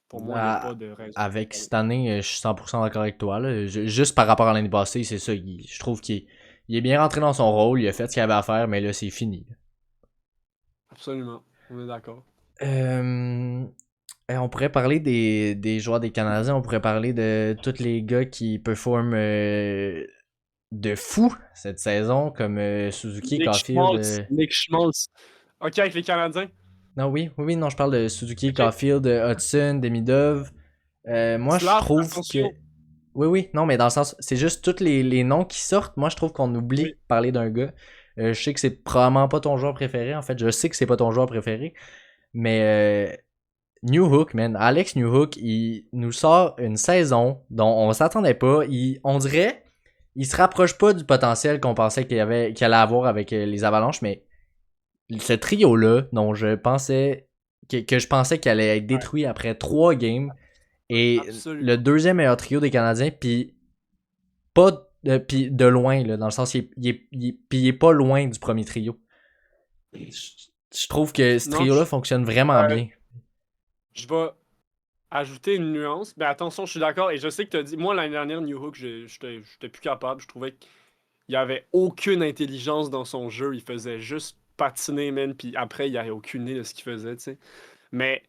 pour moi, il n'y a pas Ah, de raison. avec cette année, je suis 100% d'accord avec toi, là. Juste par rapport à l'année passée, c'est ça. Je trouve il est bien rentré dans son rôle, il a fait ce qu'il avait à faire, mais là, c'est fini. Absolument, on est d'accord. Euh, on pourrait parler des joueurs des Canadiens, on pourrait parler de tous les gars qui performent de fou cette saison, comme Suzuki, Nick Caulfield. Schmaltz. Nick Schmaltz. OK, avec les Canadiens. Non, oui, oui, oui, non, je parle de Suzuki, OK. Caulfield, Hudson, Demidov. Moi, je Slav, trouve que. attention. Oui, oui, non, mais dans le sens, c'est juste tous les noms qui sortent. Moi, je trouve qu'on oublie Oui. de parler d'un gars. Je sais que c'est probablement pas ton joueur préféré. En fait, je sais que c'est pas ton joueur préféré. Mais New Hook, man. Alex New Hook, il nous sort une saison dont on s'attendait pas. On dirait, il se rapproche pas du potentiel qu'on pensait qu'il allait avoir avec les Avalanches, mais ce trio-là, dont que je pensais qu'il allait être Ouais, détruit après 3 games, est le absolument. deuxième meilleur trio des Canadiens, puis pas puis de loin, là, dans le sens, puis il est pas loin du premier trio. Je trouve que ce Non, trio-là fonctionne vraiment euh, bien. je vais ajouter une nuance. Mais attention, je suis d'accord. Et je sais que tu as dit, moi, l'année dernière, New Hook, j'étais plus capable. Je trouvais qu'il y avait aucune intelligence dans son jeu. Il faisait juste patiner, man. Puis après, il n'y avait aucune idée de ce qu'il faisait, tu sais. Mais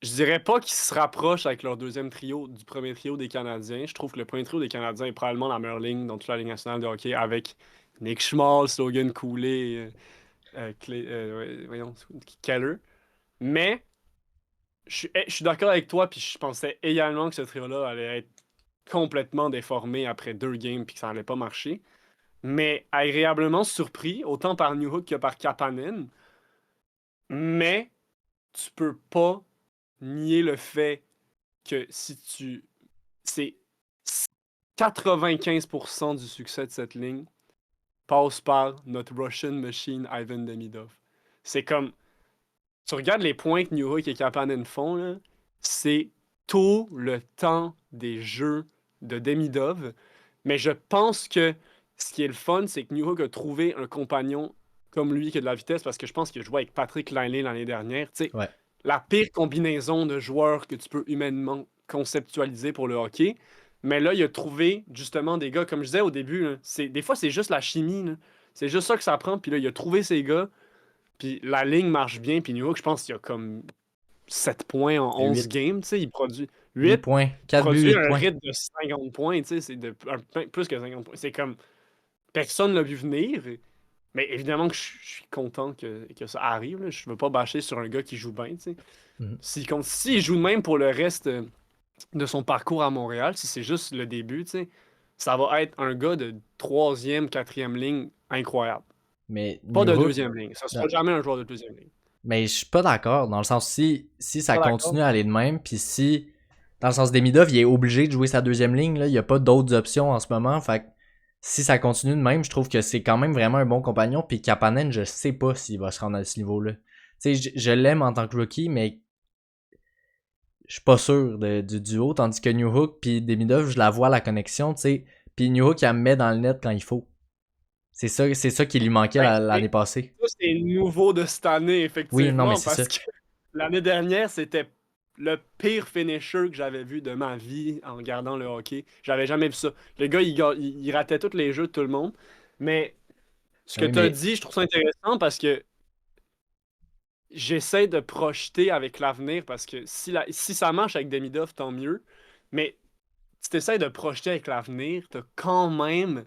je dirais pas qu'ils se rapprochent avec leur deuxième trio du premier trio des Canadiens. Je trouve que le premier trio des Canadiens est probablement la meilleure ligne dans toute la Ligue nationale de hockey avec Nick Schmaltz, Logan Cooley, voyons, Keller. Mais je suis d'accord avec toi, puis je pensais également que ce trio-là allait être complètement déformé après 2 games puis que ça allait pas marcher. Mais agréablement surpris, autant par New Hook que par Kapanen. Mais tu peux pas nier le fait que si tu. C'est 95% du succès de cette ligne passe par notre Russian Machine Ivan Demidov. C'est comme. Tu regardes les points que New Hook et Kapanen font, là, c'est tout le temps des jeux de Demidov. Mais je pense que ce qui est le fun, c'est que New Hook a trouvé un compagnon comme lui qui a de la vitesse parce que je pense qu'il a joué avec Patrick Laine l'année dernière. Tu sais, Ouais. la pire combinaison de joueurs que tu peux humainement conceptualiser pour le hockey. Mais là, il a trouvé justement des gars, comme je disais au début, là, des fois c'est juste la chimie. Là. C'est juste ça que ça prend. Puis là, il a trouvé ces gars. Puis la ligne marche bien. Puis New York, je pense qu'il y a comme 7 points en 11 8. games. Tu sais, il produit 8 8, points. il 4 buts, produit 8 un points. rythme de 50 points. Tu sais, c'est plus que 50 points. C'est comme personne l'a vu venir. Mais évidemment que je suis content que ça arrive. Là. Je veux pas bâcher sur un gars qui joue bien. Tu sais. Mhm. S'il joue de même pour le reste de son parcours à Montréal, si c'est juste le début, tu sais, ça va être un gars de troisième, quatrième ligne incroyable. Mais Pas New de Hook, deuxième ligne. Ça non. sera jamais un joueur de deuxième ligne. Mais je suis pas d'accord. Dans le sens, si ça Pas d'accord? continue à aller de même, puis si, dans le sens Demidov, il est obligé de jouer sa deuxième ligne, là, il n'y a pas d'autres options en ce moment. Fait que si ça continue de même, je trouve que c'est quand même vraiment un bon compagnon. Puis Kapanen, je sais pas s'il va se rendre à ce niveau-là. Tu sais, je l'aime en tant que rookie, mais je suis pas sûr du duo. Tandis que New Hook puis Demidov, je la vois la connexion, tu sais. Puis New Hook, elle me met dans le net quand il faut. C'est ça qui lui manquait l'année passée. Ça, c'est nouveau de cette année, Oui, non, mais effectivement, c'est ça. parce que l'année dernière, c'était le pire finisher que j'avais vu de ma vie en regardant le hockey. J'avais jamais vu ça. Le gars, il ratait tous les jeux de tout le monde. Mais ce que Oui, tu as mais dit, je trouve ça intéressant parce que j'essaie de projeter avec l'avenir parce que si ça marche avec Demidov, tant mieux. Mais si tu essaies de projeter avec l'avenir, tu as quand même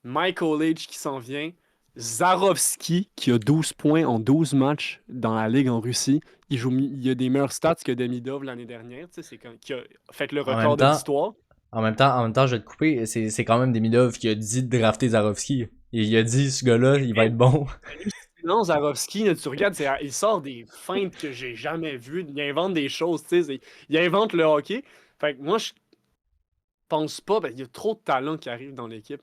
Michael H qui s'en vient, Zarovski qui a 12 points en 12 matchs dans la ligue en Russie. Il a des meilleurs stats que Demidov l'année dernière, tu sais, qui a fait le en même record de temps, l'histoire. en même temps, je vais te couper. C'est quand même Demidov qui a dit de drafter Zarovski. Il a dit, ce gars-là, il va être bon. Hallucinant, Zarovski, là, tu regardes, il sort des feintes que j'ai jamais vues. Il invente des choses, tu sais. Il invente le hockey. Fait que moi, je pense pas, il y a trop de talent qui arrive dans l'équipe.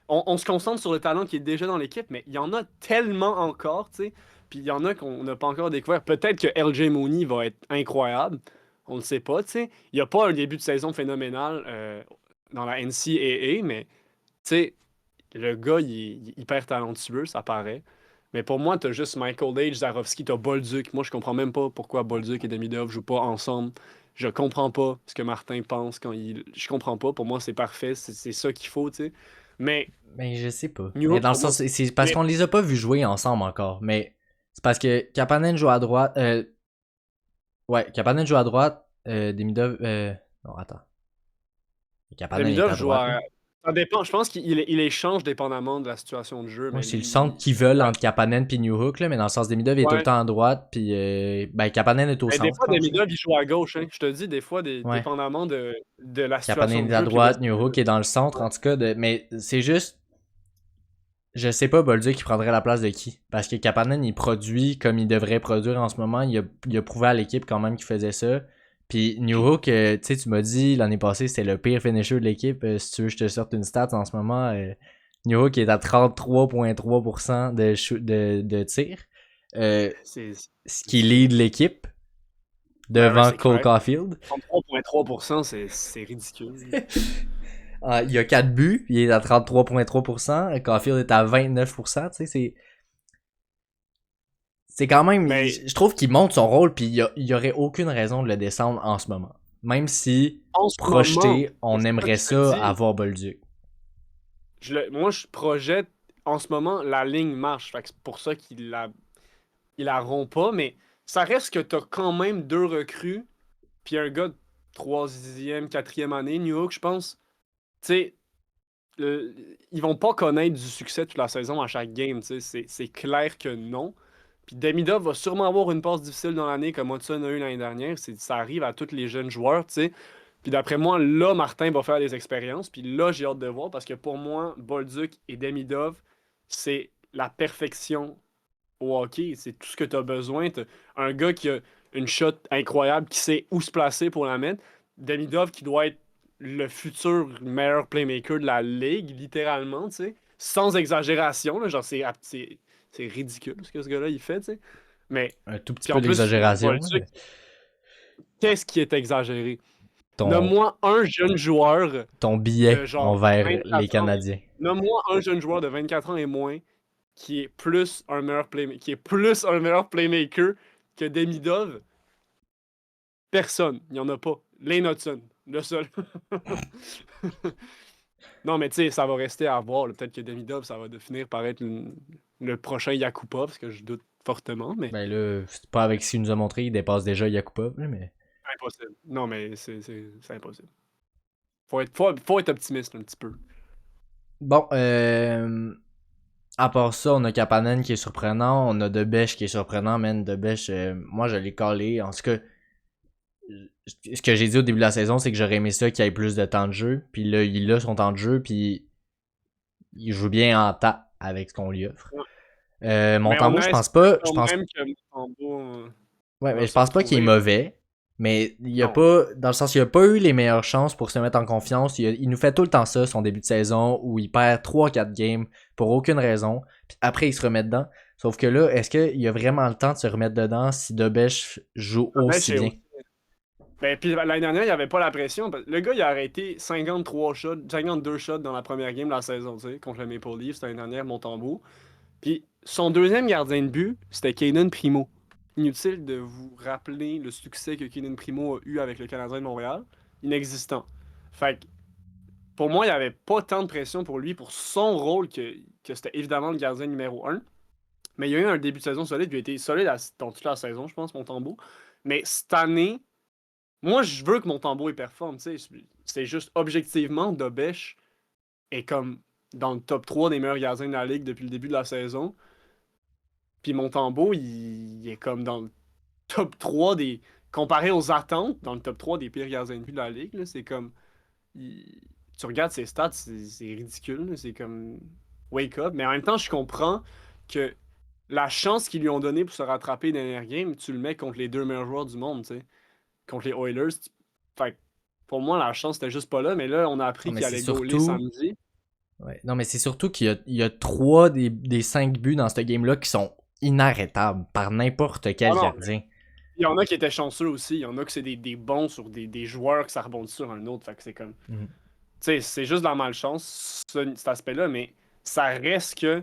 On se concentre sur le talent qui est déjà dans l'équipe, mais il y en a tellement encore, tu sais. Puis il y en a qu'on n'a pas encore découvert. Peut-être que LJ Mooney va être incroyable. On ne sait pas, tu sais. Il n'y a pas un début de saison phénoménal dans la NCAA, mais tu sais, le gars, il est hyper talentueux, ça paraît. Mais pour moi, t'as juste Michael Age, Zarovski, t'as Bolduc. Moi, je comprends même pas pourquoi Bolduc et Demidov jouent pas ensemble. Je comprends pas ce que Martin pense quand il. Je comprends pas. Pour moi, c'est parfait. C'est ça qu'il faut, tu sais. Mais Mais je sais pas. New Mais York, dans le pour moi, sens, c'est parce mais qu'on les a pas vus jouer ensemble encore. Mais c'est parce que Kapanen joue à droite. Ouais, Kapanen joue à droite. Demidov. Non, attends. Kapanen est Demidov à joue droite, là. à. Ça dépend. Je pense qu'il échange dépendamment de la situation de jeu. Ouais, Mais c'est le centre qu'ils veulent entre Kapanen et New Hook, là, mais dans le sens Demidov, il est tout le ouais. temps à droite, puis ben, Kapanen est au Mais des centre, fois, je pense. Là. Demidov, il joue à gauche. Hein. Je te dis, des fois, Ouais. dépendamment de la situation Kapanen de est à jeu, puis de droite, New Hook est dans le centre, en tout cas. Mais c'est juste. Je sais pas, Bolduc, qui prendrait la place de qui. Parce que Kapanen, il produit comme il devrait produire en ce moment. Il a prouvé à l'équipe quand même qu'il faisait ça. Puis New Hook, tu sais, tu m'as dit l'année passée, c'était le pire finisher de l'équipe. Si tu veux, je te sorte une stat en ce moment. New Hook est à 33,3% de tir. c'est Ce qui lead l'équipe ouais, devant c'est Cole clair. Caulfield. 33,3%, c'est ridicule. Il y a 4 buts, il est à 33,3%. Caulfield est à 29%. Tu sais, c'est quand même. Mais Je trouve qu'il monte son rôle, puis il y aurait aucune raison de le descendre en ce moment. Même si, en ce moment, projeté, on c'est ça que aimerait je te ça dis, avoir Bolduc. moi je projette en ce moment la ligne marche. Fait que c'est pour ça il la rompt pas, mais ça reste que t'as quand même deux recrues, puis un gars de troisième, quatrième année, New York, je pense. Tu sais, ils vont pas connaître du succès toute la saison à chaque game, tu sais. C'est clair que non. Puis Demidov va sûrement avoir une passe difficile dans l'année comme Hudson a eu l'année dernière. Ça arrive à tous les jeunes joueurs, tu sais. Puis d'après moi, là, Martin va faire des expériences. Puis là, j'ai hâte de voir parce que pour moi, Bolduc et Demidov, c'est la perfection au hockey. C'est tout ce que tu as besoin. T'as un gars qui a une shot incroyable, qui sait où se placer pour la mettre. Demidov qui doit être le futur meilleur playmaker de la ligue, littéralement, tu sais. Sans exagération, là, genre c'est ridicule ce que ce gars-là il fait, tu sais. Mais, Un tout petit puis peu en plus, d'exagération. Bolduc, qu'est-ce qui est exagéré? Ton, Nomme-moi un jeune joueur ton de billet genre envers les 24 ans. Canadiens. Nomme-moi un jeune joueur de 24 ans et moins qui est plus un meilleur qui est plus un meilleur playmaker que Demidov. Personne. Il n'y en a pas. Lane Hudson. Le seul. Non, mais tu sais, ça va rester à voir. Peut-être que Demidov, ça va finir par être le prochain Yakupa, parce que je doute fortement, mais Ben là, c'est pas avec ce qu'il nous a montré, il dépasse déjà Yakupov, là, mais. impossible. Non, mais c'est impossible. Faut être optimiste un petit peu. Bon, à part ça, on a Kapanen qui est surprenant, on a Debèche qui est surprenant, man. Debèche, moi je l'ai collé. En tout cas, ce que j'ai dit au début de la saison, c'est que j'aurais aimé ça qu'il ait plus de temps de jeu. Puis là, il a son temps de jeu, puis il joue bien en tas avec ce qu'on lui offre. Ouais. Mais on Montembeau, je a pense espéré pas. Je quand pense, même que Montembeau ouais, mais va je se pense pas qu'il est retrouver. mauvais. Mais il a Non. pas. Dans le sens, il a pas eu les meilleures chances pour se mettre en confiance. Il nous fait tout le temps ça, son début de saison, où il perd 3-4 games pour aucune raison. Puis après, il se remet dedans. Sauf que là, est-ce qu'il a vraiment le temps de se remettre dedans si Debèche joue Ben, aussi bien? Ben, puis l'année dernière, il n'y avait pas la pression. Le gars, il a arrêté 53 shots, 52 shots dans la première game de la saison, tu sais, contre le Maple Leafs l'année dernière, Montembeault. Puis son deuxième gardien de but, c'était Kaden Primo. Inutile de vous rappeler le succès que Kaden Primo a eu avec le Canadien de Montréal. Inexistant. Fait que pour moi, il n'y avait pas tant de pression pour lui, pour son rôle, que c'était évidemment le gardien numéro un. Mais il y a eu un début de saison solide. Il a été solide dans toute la saison, je pense, Montembeault. Mais cette année, moi, je veux que Montembeault il performe. Tu sais. C'est juste objectivement, Dobèche est comme dans le top 3 des meilleurs gardiens de la ligue depuis le début de la saison. Puis Montembeault, il est comme dans le top 3 des. Comparé aux attentes, dans le top 3 des pires gardiens de but de la ligue. Là. C'est comme. Tu regardes ses stats, c'est ridicule. Là. C'est comme. Wake up. Mais en même temps, je comprends que la chance qu'ils lui ont donnée pour se rattraper dans la dernière game, tu le mets contre les deux meilleurs joueurs du monde, tu sais. Contre les Oilers. Fait que pour moi, la chance c'était juste pas là. Mais là, on a Non, appris mais qu'il c'est allait goaler surtout. samedi. Ouais. Non, mais c'est surtout qu'il y a 3 des 5 buts dans ce game-là qui sont inarrêtables par n'importe Ah quel non, gardien. il y en a qui étaient chanceux aussi. Il y en a que c'est des bons sur des joueurs que ça rebondit sur un autre. Fait que c'est comme. Mhm. Tu sais, c'est juste de la malchance, cet aspect-là, mais ça reste que.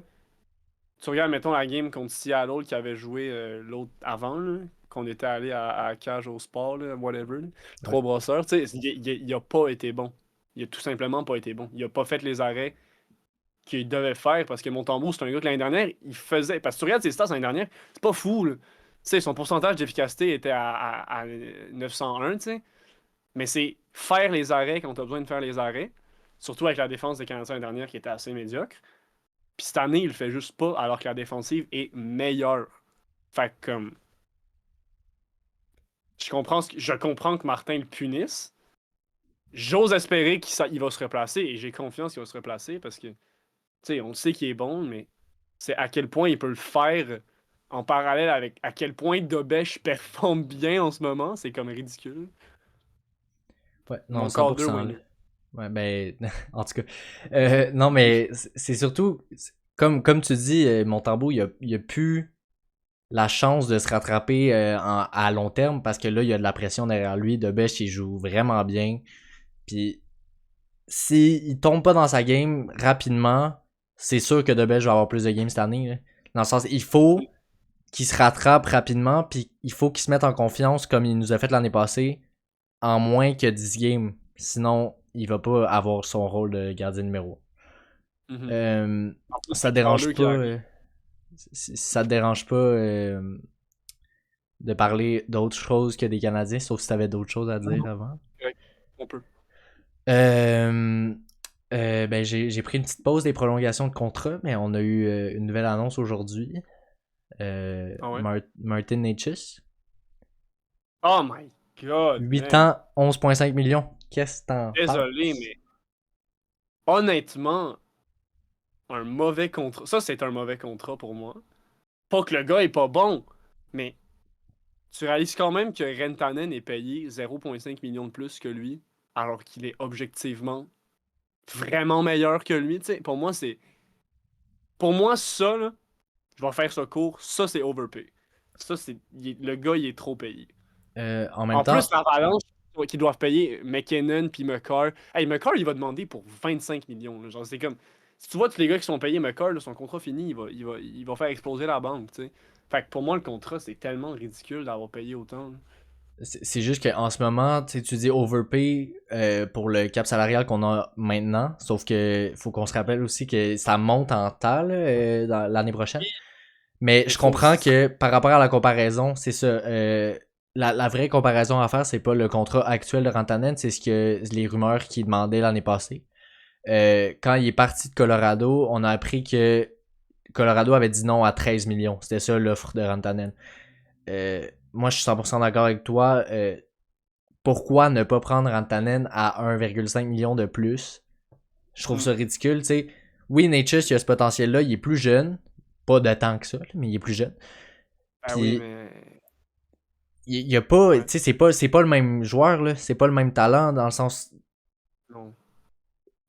Tu regardes, mettons, la game contre Seattle qui avait joué l'autre avant, là, qu'on était allé à Cage au Sport, là, whatever. Là, Ouais. Trois brosseurs. Tu sais, il a pas été bon. Il a tout simplement pas été bon. Il a pas fait les arrêts qu'il devait faire parce que Montembeault, c'est un gars que l'année dernière, il faisait. Parce que tu regardes ses stats l'année dernière, c'est pas fou, là. Tu sais, son pourcentage d'efficacité était à 901, tu sais. Mais c'est faire les arrêts quand tu as besoin de faire les arrêts. Surtout avec la défense des Canadiens l'année dernière qui était assez médiocre. Puis cette année, il le fait juste pas alors que la défensive est meilleure. Fait que comme. Je comprends que Martin le punisse. J'ose espérer qu'il va se replacer et j'ai confiance qu'il va se replacer parce que, tu sais, on sait qu'il est bon, mais c'est à quel point il peut le faire en parallèle avec à quel point Dobèche performe bien en ce moment. C'est comme ridicule. Ouais, non, Mon corps 2 100%. Là. winner. Ouais, ben, en tout cas. Non, mais c'est surtout, comme tu dis, Montembeault, il a plus la chance de se rattraper à long terme parce que là, il y a de la pression derrière lui. Debèche, il joue vraiment bien. Puis, s'il tombe pas dans sa game rapidement, c'est sûr que Debèche va avoir plus de games cette année. Là. Dans le sens, il faut qu'il se rattrape rapidement, puis il faut qu'il se mette en confiance comme il nous a fait l'année passée en moins que 10 games. Sinon, il va pas avoir son rôle de gardien numéro Mhm. 1. En plus, Ça le te dérange Fowler pas. qui arrive. Si ça te dérange pas de parler d'autres choses que des Canadiens, sauf si t'avais d'autres choses à dire avant. Ouais, on peut. Euh, ben j'ai pris une petite pause des prolongations de contrat, mais on a eu une nouvelle annonce aujourd'hui. Ah ouais? Martin Necas. Oh my god, 8 man. ans, 11,5 millions. Qu'est-ce que t'en Désolé, penses? mais honnêtement, un mauvais contrat. Ça, c'est un mauvais contrat pour moi. Pas que le gars est pas bon, mais tu réalises quand même que Rentanen est payé 0,5 millions de plus que lui, alors qu'il est objectivement vraiment meilleur que lui. Tu sais, pour moi, c'est. Pour moi, ça, là, je vais faire ce cours, ça, c'est overpay. Ça, c'est. Le gars, il est trop payé. En même En temps, plus, l'Avalanche, qui doivent payer McKinnon puis McCarr. Hey, McCarr, il va demander pour 25 millions. Là. Genre, c'est comme. Si tu vois tous les gars qui sont payés McCarr, là, son contrat fini, il va faire exploser la banque, tu sais. Fait que pour moi, le contrat, c'est tellement ridicule d'avoir payé autant. Là. c'est juste qu'en ce moment, tu dis overpay pour le cap salarial qu'on a maintenant. Sauf que faut qu'on se rappelle aussi que ça monte en temps là, l'année prochaine. Mais Mais je faut comprends aussi. que par rapport à la comparaison, c'est ça. La vraie comparaison à faire, c'est pas le contrat actuel de Rantanen, c'est ce que les rumeurs qu'il demandait l'année passée. Quand il est parti de Colorado, on a appris que Colorado avait dit non à 13 millions. C'était ça l'offre de Rantanen. Moi, je suis 100% d'accord avec toi. Pourquoi ne pas prendre Rantanen à 1,5 million de plus? Je trouve Hmm. ça ridicule. T'sais. Oui, Natchez, il a ce potentiel-là. Il est plus jeune. Pas de temps que ça, mais il est plus jeune. Ben oui, Puis, mais. il y a pas. Ouais, Tu sais, c'est pas le même joueur, là. C'est pas le même talent dans le sens. non.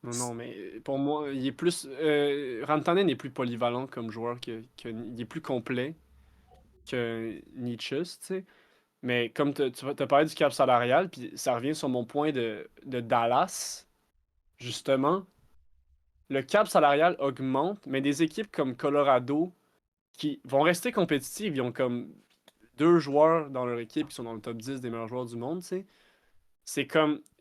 Non, non, mais pour moi, il est plus. Rantanen est plus polyvalent comme joueur il est plus complet que Nietzsche, tu sais. Mais comme tu as parlé du cap salarial, puis ça revient sur mon point de Dallas, justement, le cap salarial augmente, mais des équipes comme Colorado, qui vont rester compétitives, ils ont comme 2 joueurs dans leur équipe qui sont dans le top 10 des meilleurs joueurs du monde, tu sais.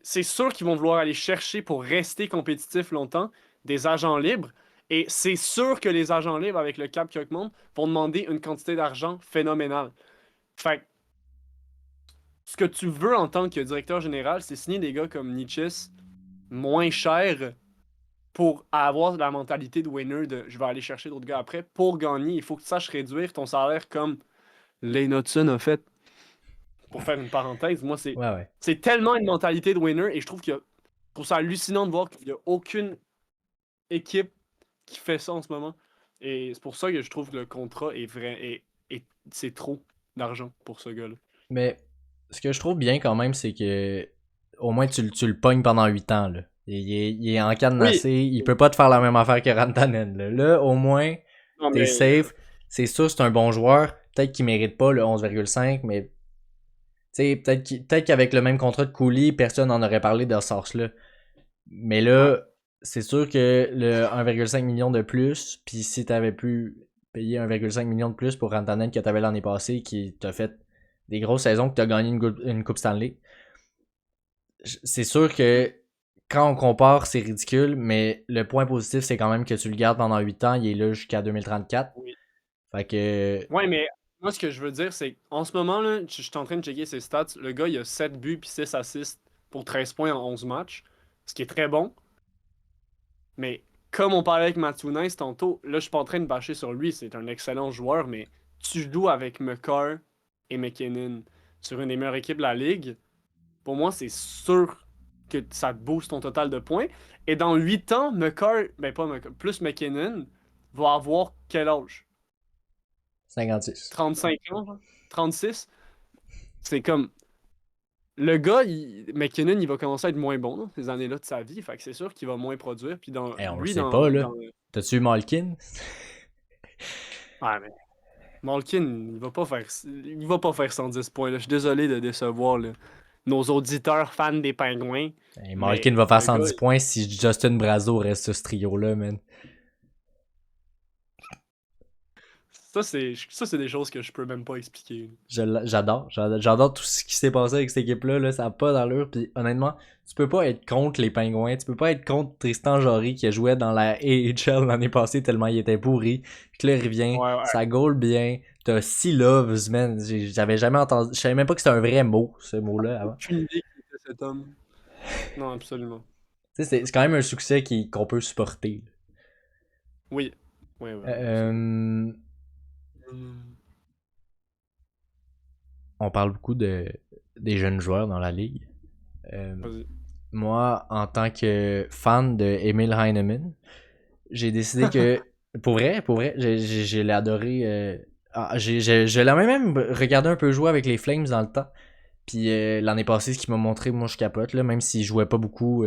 C'est sûr qu'ils vont vouloir aller chercher pour rester compétitifs longtemps des agents libres. Et c'est sûr que les agents libres, avec le cap qui augmente, vont demander une quantité d'argent phénoménale. Fait que ce que tu veux en tant que directeur général, c'est signer des gars comme Nietzsche moins chers pour avoir la mentalité de winner de je vais aller chercher d'autres gars après. Pour gagner, il faut que tu saches réduire ton salaire comme Lane Hudson a fait. Pour faire une parenthèse, moi, Ouais, ouais. c'est tellement une mentalité de winner et je trouve ça hallucinant de voir qu'il n'y a aucune équipe qui fait ça en ce moment. Et c'est pour ça que je trouve que le contrat est vrai et c'est trop d'argent pour ce gars-là. Mais ce que je trouve bien quand même, c'est que au moins tu le pognes pendant 8 ans. Là. Il est Oui, encadenassé, il peut pas te faire la même affaire que Rantanen. Là, au moins, non, t'es mais safe. C'est sûr, c'est un bon joueur. Peut-être qu'il mérite pas le 11,5, mais peut-être qu'avec le même contrat de Cooley, personne n'en aurait parlé de ce sens-là. Mais ouais. là, c'est sûr que le 1,5 million de plus, puis si t'avais pu payer 1,5 million de plus pour Rantanen que t'avais l'année passée, qui t'a fait des grosses saisons, que t'as gagné une coupe Stanley, c'est sûr que quand on compare, c'est ridicule, mais le point positif, c'est quand même que tu le gardes pendant 8 ans, il est là jusqu'à 2034. Oui. Fait que, Ouais, mais moi, ce que je veux dire, c'est qu'en ce moment, là, je suis en train de checker ses stats. Le gars, il a 7 buts puis 6 assists pour 13 points en 11 matchs, ce qui est très bon. Mais comme on parlait avec Matthew Nice tantôt, là, je suis pas en train de bâcher sur lui. C'est un excellent joueur, mais tu joues avec McCarr et McKinnon sur une des meilleures équipes de la ligue. Pour moi, c'est sûr que ça te booste ton total de points. Et dans 8 ans, McCarr, ben pas McCarr, plus McKinnon, va avoir quel âge? 56. 35 ans, genre? 36? C'est comme. Le gars, McKinnon, il va commencer à être moins bon dans ces années-là de sa vie. Fait que c'est sûr qu'il va moins produire. Puis On le lui, sait pas, là. dans T'as-tu eu Malkin? ouais, mais Malkin, il va pas faire 110 points. Là. Je suis désolé de décevoir là, nos auditeurs fans des Pingouins. Hey, Malkin Mais va faire le gars, 110 points si Justin Brazo reste sur ce trio-là, man. ça, c'est des choses que je peux même pas expliquer. J'adore tout ce qui s'est passé avec cette équipe-là, là, ça n'a pas d'allure, puis honnêtement, tu peux pas être contre les Pingouins, tu peux pas être contre Tristan Jarry qui a joué dans la AHL l'année passée tellement il était pourri, puis que là il revient, Ouais, ouais. ça goal bien, t'as Sea Loves, man, j'avais jamais entendu, je savais même pas que c'était un vrai mot, ce mot-là, avant. Aucune idée qui était cet homme. Non, absolument. Tu sais, c'est quand même un succès qu'on peut supporter. Oui. Oui, oui, oui, absolument. Euh, on parle beaucoup des jeunes joueurs dans la ligue. Euh, Vas-y. Moi, en tant que fan de Emil Heinemann, j'ai décidé que, pour vrai, je l'ai adoré. Je l'ai même regardé un peu jouer avec les Flames dans le temps. Puis l'année passée, ce qu'il m'a montré, moi je capote, là, même s'il jouait pas beaucoup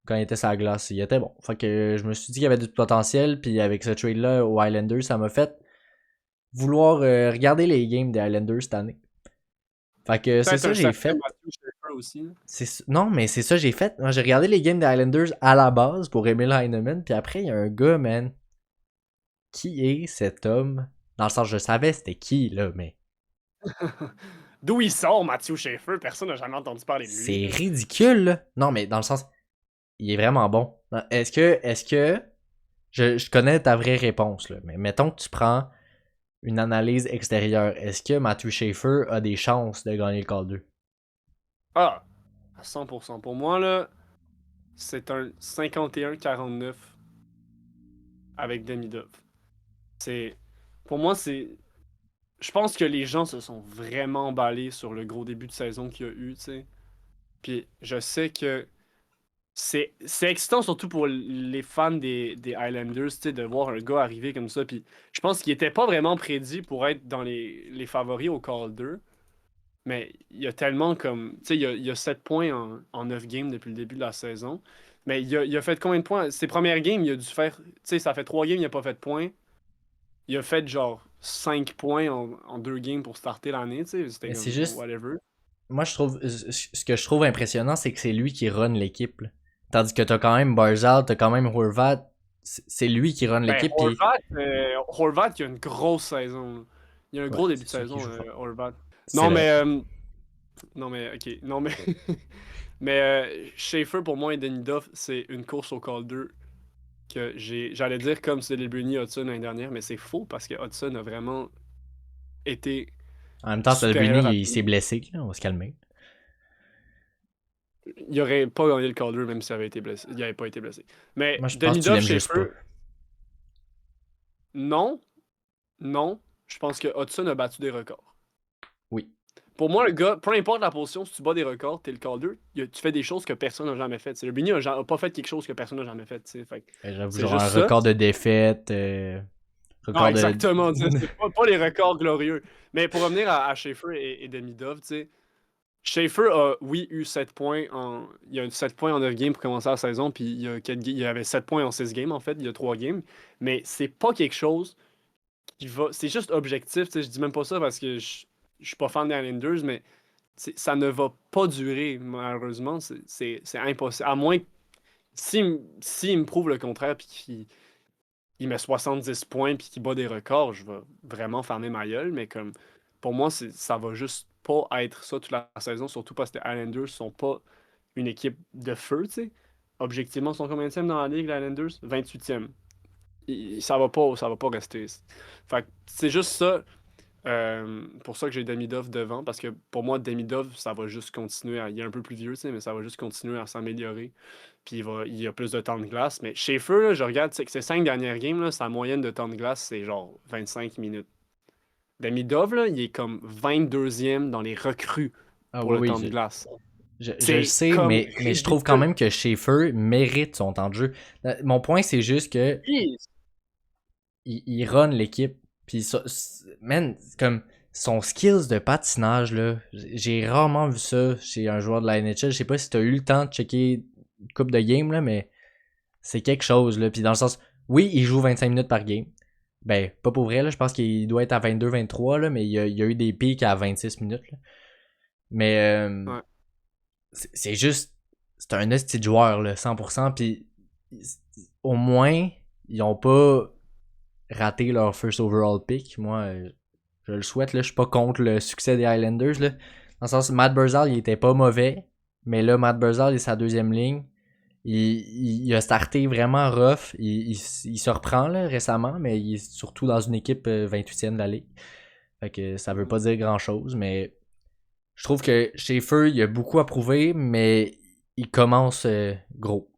quand il était sur la glace, il était bon. Fait que je me suis dit qu'il y avait du potentiel, puis avec ce trade-là aux Highlanders, ça m'a fait vouloir regarder les games des Highlanders cette année. Fait que c'est Peut-être ça un que j'ai certain fait. Matthew Schaefer aussi. Là. Non, mais c'est ça que j'ai fait. Moi, j'ai regardé les games des Highlanders à la base pour Emil Heinemann, puis après, il y a un gars, man. Qui est cet homme? Dans le sens, je savais c'était qui, là, mais D'où il sort, Matthew Schaefer? Personne n'a jamais entendu parler de lui. c'est Là. ridicule, là. Non, mais dans le sens, il est vraiment bon. Je connais ta vraie réponse, là, mais mettons que tu prends une analyse extérieure. Est-ce que Matthew Schaefer a des chances de gagner le Calder? Ah, à 100%. Pour moi, là, c'est un 51-49 avec Demidov. C'est, pour moi, c'est. Je pense que les gens se sont vraiment emballés sur le gros début de saison qu'il y a eu, tu sais. Puis je sais que c'est excitant surtout pour les fans des Highlanders, tu sais, de voir un gars arriver comme ça. Puis je pense qu'il était pas vraiment prédit pour être dans les favoris au Calder. Mais il y a tellement comme. Tu sais, il y a 7 points en 9 games depuis le début de la saison. Mais il a fait combien de points? Ses premières games, il a dû faire. Tu sais, ça fait 3 games, il a pas fait de points. Il a fait genre 5 points en 2 games pour starter l'année, tu sais. C'était Mais c'est comme juste, whatever. moi je trouve, ce que je trouve impressionnant, c'est que c'est lui qui run l'équipe, là. Tandis que t'as quand même Barzal, t'as quand même Horvat, c'est lui qui run Ben, l'équipe, puis Horvat, il a une grosse saison, là. Il a un ouais, gros début c'est de sûr qu'il saison, joue fort. Horvat. C'est Non, vrai. mais. Non, mais. Ok. Non, mais. Mais Schaefer, pour moi, et Denis Duff, c'est une course au Calder que j'allais dire comme Celebrity Hudson l'année dernière, mais c'est faux parce que Hudson a vraiment été En même temps, Celebrini, supérieur à il tout. s'est blessé, là, on va se calmer. Il aurait pas gagné le Calder même s'il avait été blessé. Il avait pas été blessé. Mais Moi, je pense que tu Demidov, l'aimes juste pas. Schaefer, non, non. Je pense que Hudson a battu des records. Oui. Pour moi, le gars, peu importe la position, si tu bats des records, t'es le Calder, tu fais des choses que personne n'a jamais faites. Celebrini a pas fait quelque chose que personne n'a jamais fait. Tu sais. Fait que J'avoue, c'est genre un juste ça. record de défaite, Non, record de... exactement. C'est pas les records glorieux. Mais pour revenir à Schaefer et Demidov, tu sais, Schaefer a, oui, eu 7 points il a eu 7 points en 9 games pour commencer la saison, puis il avait 7 points en 6 games, en fait, il y a 3 games. Mais c'est pas quelque chose qui va. C'est juste objectif, tu sais, je dis même pas ça parce que je suis pas fan des Islanders, mais ça ne va pas durer, malheureusement. C'est impossible. À moins que s'il me prouve le contraire, puis qu'il met 70 points, puis qu'il bat des records, je vais vraiment fermer ma gueule, mais comme pour moi, ça va juste pas être ça toute la saison, surtout parce que les Islanders sont pas une équipe de feu, tu sais. Objectivement, ils sont combien de dans la ligue, les Islanders? 28e. Ça va pas rester. Fait que c'est juste ça. Pour ça que j'ai Demidov devant, parce que pour moi, Demidov, ça va juste continuer à. Il est un peu plus vieux, tu sais, mais ça va juste continuer à s'améliorer. Puis il a plus de temps de glace. Mais Schaefer, là, je regarde, c'est que ces 5 dernières games, là, sa moyenne de temps de glace, c'est genre 25 minutes. Demidov, là, il est comme 22e dans les recrues Ah pour oui, le oui, temps de glace. je le C'est sais, comme mais je trouve quand ridicule. même que Schaefer mérite son temps de jeu. Mon point, c'est juste que Oui, il run l'équipe. Puis, man, c'est comme son skills de patinage, là, j'ai rarement vu ça chez un joueur de la NHL. Je sais pas si t'as eu le temps de checker une coupe de game, là, mais c'est quelque chose, là. Puis dans le sens, oui, il joue 25 minutes par game. Ben, pas pour vrai, là. Je pense qu'il doit être à 22-23, là, mais il y a eu des pics à 26 minutes, là. Mais ouais. c'est juste, c'est un esti de joueur, là, 100%. Puis au moins, ils ont pas raté leur first overall pick. Moi, je le souhaite, là. Je suis pas contre le succès des Highlanders, là. Dans le sens, Matt Barzal, il était pas mauvais. Mais là, Matt Barzal est sa deuxième ligne. Il a starté vraiment rough. Il se reprend là, récemment, mais il est surtout dans une équipe 28e de la ligue. Fait que ça veut pas dire grand chose, mais je trouve que chez Feu, il y a beaucoup à prouver, mais il commence gros.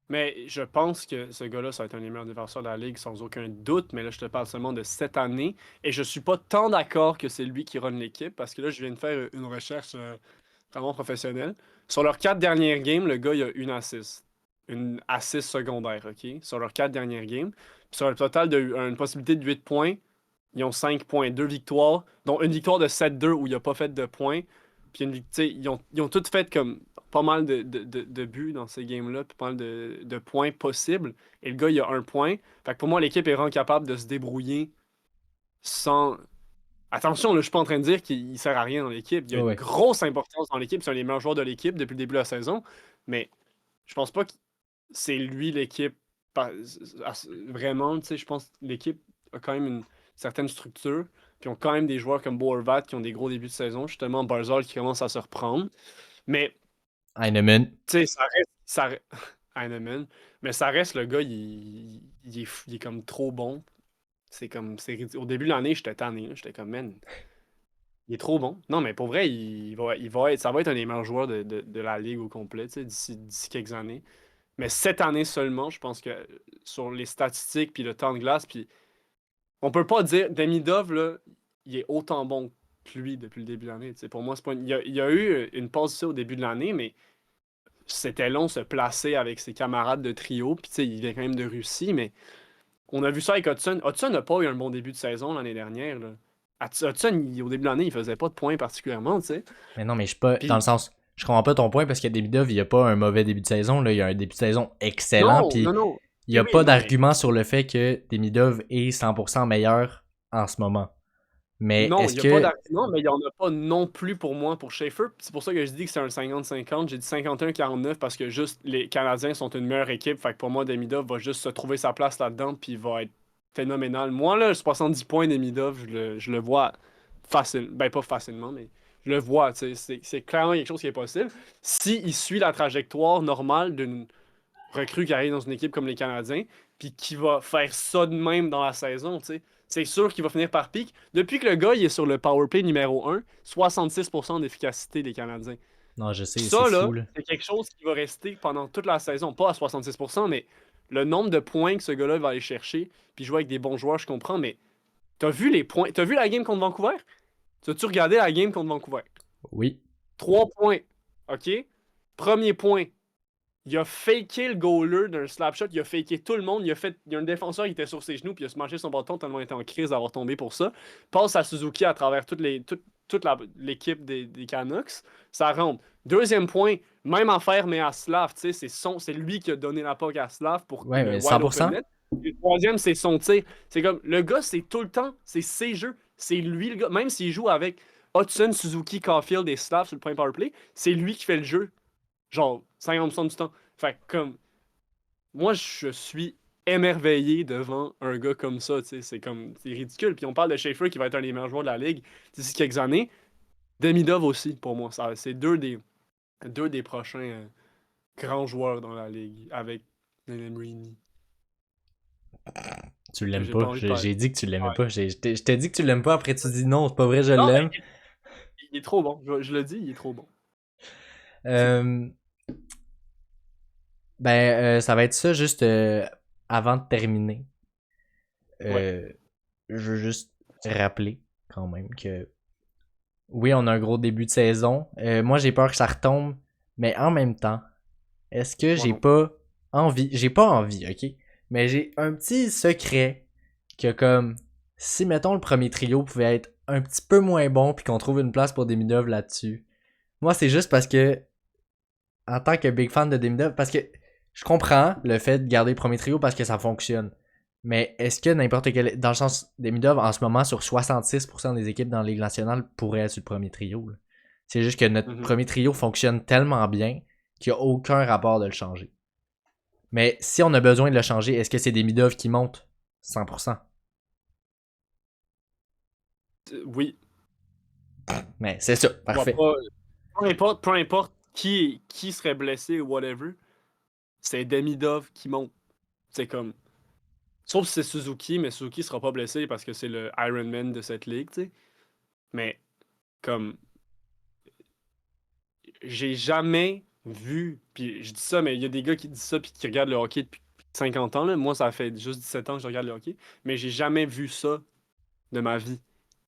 Mais je pense que ce gars-là, ça va être un des meilleurs défenseurs de la Ligue sans aucun doute. Mais là, je te parle seulement de cette année. Et je suis pas tant d'accord que c'est lui qui run l'équipe parce que là, je viens de faire une recherche vraiment professionnelle. Sur leurs 4 dernières games, le gars, il a une assist. Une assist secondaire, OK? Sur leurs 4 dernières games. Puis sur le total de une possibilité de 8 points, ils ont 5 points, 2 victoires, dont une victoire de 7-2 où il n'a pas fait de points. Puis ils ont toutes fait comme pas mal de buts dans ces games-là, puis pas mal de points possibles. Et le gars, il a 1 point. Fait que pour moi, l'équipe est vraiment capable de se débrouiller sans. Attention, là, je suis pas en train de dire qu'il sert à rien dans l'équipe. Il a Ouais, une ouais. grosse importance dans l'équipe. C'est un des meilleurs joueurs de l'équipe depuis le début de la saison. Mais je pense pas que c'est lui l'équipe. Vraiment, tu sais, je pense que l'équipe a quand même une certaine structure. Puis ils ont quand même des joueurs comme Bo Horvat qui ont des gros débuts de saison. Justement, Barzal qui commence à se reprendre. Mais, Heinemann. tu sais, Heinemann. Mais ça reste, le gars, il est comme trop bon. C'est comme. Au début de l'année, j'étais tanné, là. J'étais comme, man, il est trop bon. Non, mais pour vrai, ça va être un des meilleurs joueurs de la ligue au complet, tu sais, d'ici quelques années. Mais cette année seulement, je pense que sur les statistiques puis le temps de glace, puis on peut pas dire Demidov, là, il est autant bon que lui depuis le début de l'année. Tu sais. Pour moi, c'est pas il y a eu une pause ici au début de l'année, mais c'était long de se placer avec ses camarades de trio. Puis tu sais, il vient quand même de Russie, mais on a vu ça avec Hudson. Hudson n'a pas eu un bon début de saison l'année dernière. Là. Hudson, au début de l'année, il faisait pas de points particulièrement, tu sais. Mais non, mais je suis pas. Dans le Puis sens, je comprends pas ton point parce que Demidov, il y a pas un mauvais début de saison. Là. Il y a un début de saison excellent. non, Puis non, non. il y Oui, a oui, pas non, mais d'argument sur le fait que Demidov est 100% meilleur en ce moment. Mais Non, il est-ce n'y a pas que... d'argument, mais il n'y en a pas non plus pour moi pour Schaefer. C'est pour ça que je dis que c'est un 50-50. J'ai dit 51-49 parce que juste les Canadiens sont une meilleure équipe. Fait que pour moi, Demidov va juste se trouver sa place là-dedans puis il va être phénoménal. Moi, là, 70 points Demidov, je le vois facile. Ben, pas facilement, mais je le vois. C'est clairement quelque chose qui est possible. S'il suit la trajectoire normale d'une recrue qui arrive dans une équipe comme les Canadiens, puis qui va faire ça de même dans la saison, tu sais. C'est sûr qu'il va finir par pic. Depuis que le gars il est sur le powerplay numéro 1, 66% d'efficacité des Canadiens. Non, je sais, c'est Ça, là, fou, là. c'est quelque chose qui va rester pendant toute la saison. Pas à 66%, mais le nombre de points que ce gars-là va aller chercher, puis jouer avec des bons joueurs, je comprends, mais t'as vu les points. T'as vu la game contre Vancouver? T'as-tu regardé la game contre Vancouver? Oui. 3 points. OK? Premier point. Il a faké le goaler d'un slap shot, il a faké tout le monde, il y a un défenseur qui était sur ses genoux, puis il a se mangé son bâton tellement il était en crise d'avoir tombé pour ça. Passe à Suzuki à travers l'équipe des Canucks, ça rentre. Deuxième point, même affaire, mais à Slav, tu sais, c'est lui qui a donné la puck à Slav pour Ouais, le mais wide open 100%. net. Le troisième, c'est son tir. C'est comme, le gars, c'est tout le temps, c'est ses jeux, c'est lui le gars, même s'il joue avec Hudson, Suzuki, Caulfield et Slav sur le point powerplay, c'est lui qui fait le jeu. Genre, 50% du temps. Fait que comme, moi, je suis émerveillé devant un gars comme ça, tu sais. C'est ridicule. Puis on parle de Schaefer qui va être un des meilleurs joueurs de la ligue d'ici quelques années. Demidov aussi, pour moi. C'est deux des prochains grands joueurs dans la ligue avec Nene Rini. Tu Mais l'aimes j'ai pas pas. envie de J'ai parler. j'ai dit que tu l'aimais Ouais. pas. Je t'ai dit que tu l'aimes pas, après tu dis non, c'est pas vrai, je Non, l'aime. mais il est trop bon. Je le dis, il est trop bon. C'est tout. Euh, ça va être ça juste avant de terminer. Ouais. Euh, je veux juste rappeler quand même que oui, on a un gros début de saison. Moi, j'ai peur que ça retombe, mais en même temps, est-ce que Moi j'ai non. pas envie? J'ai pas envie, ok? Mais j'ai un petit secret que comme si mettons le premier trio pouvait être un petit peu moins bon puis qu'on trouve une place pour Demidov là-dessus. Moi, c'est juste parce que en tant que big fan de Demidov, parce que je comprends le fait de garder le premier trio parce que ça fonctionne. Mais est-ce que n'importe quel. Dans le sens, Demidov, en ce moment, sur 66% des équipes dans la Ligue nationale, pourrait être sur le premier trio. Là. C'est juste que notre Mhm. premier trio fonctionne tellement bien qu'il n'y a aucun rapport de le changer. Mais si on a besoin de le changer, est-ce que c'est Demidov qui monte 100%? Oui. Mais c'est ça, Je vois parfait. pas. Peu importe qui serait blessé ou whatever, c'est Demidov qui monte. C'est comme. Sauf si c'est Suzuki, mais Suzuki sera pas blessé parce que c'est le Iron Man de cette ligue, tu sais. Mais comme j'ai jamais vu, puis je dis ça, mais il y a des gars qui disent ça puis qui regardent le hockey depuis 50 ans, là. Moi, ça fait juste 17 ans que je regarde le hockey, mais j'ai jamais vu ça de ma vie,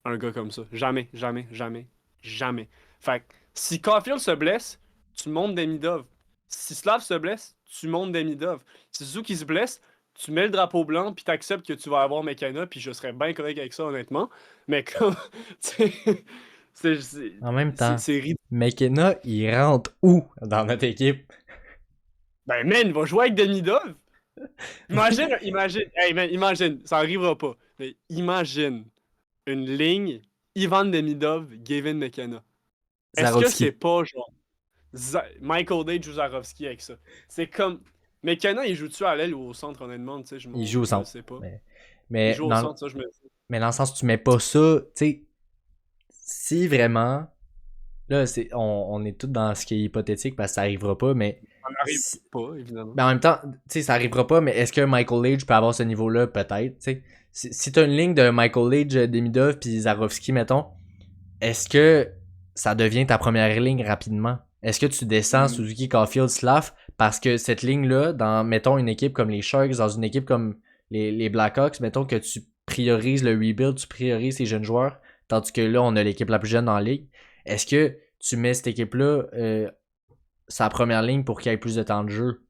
un gars comme ça. Jamais, jamais, jamais, jamais. Fait que si Caulfield se blesse, tu montes Demidov. Si Slav se blesse, tu montes Demidov. Si Suzuki se blesse, tu mets le drapeau blanc puis t'acceptes que tu vas avoir Mekana puis je serais bien correct avec ça honnêtement. Mais comme, tu sais, c'est c'est- En même c'est- temps, c'est ridicule. McKenna, il rentre où dans notre équipe? Ben man, il va jouer avec Demidov. Imagine, hey man, imagine, ça arrivera pas. Mais imagine une ligne Ivan Demidov, Gavin McKenna. Est-ce que c'est Zarovski. pas genre Michael Day joue Zarovski avec ça? C'est comme. McKenna, il joue-tu à l'aile ou au centre, honnêtement? Tu sais, Il joue au je le centre. sais pas. Mais, Il mais, joue au dans, centre, ça, je me dis. mais dans le sens où tu mets pas ça, tu sais, si vraiment, là, on est tous dans ce qui est hypothétique parce que ça arrivera pas, mais Ça n'arrive si- pas, évidemment. en même temps, tu sais, ça arrivera pas, mais est-ce que Michael Age peut avoir ce niveau-là? Peut-être, tu sais. Si t'as une ligne de Michael Age, Demidov puis Zarovski, mettons, est-ce que ça devient ta première ligne rapidement? Est-ce que tu descends Mm. Suzuki, Caulfield, Slav parce que cette ligne-là, dans, mettons, une équipe comme les Sharks, dans une équipe comme les Blackhawks, mettons que tu priorises le rebuild, tu priorises ces jeunes joueurs, tandis que là, on a l'équipe la plus jeune dans la ligue. Est-ce que tu mets cette équipe-là sa première ligne pour qu'il y ait plus de temps de jeu?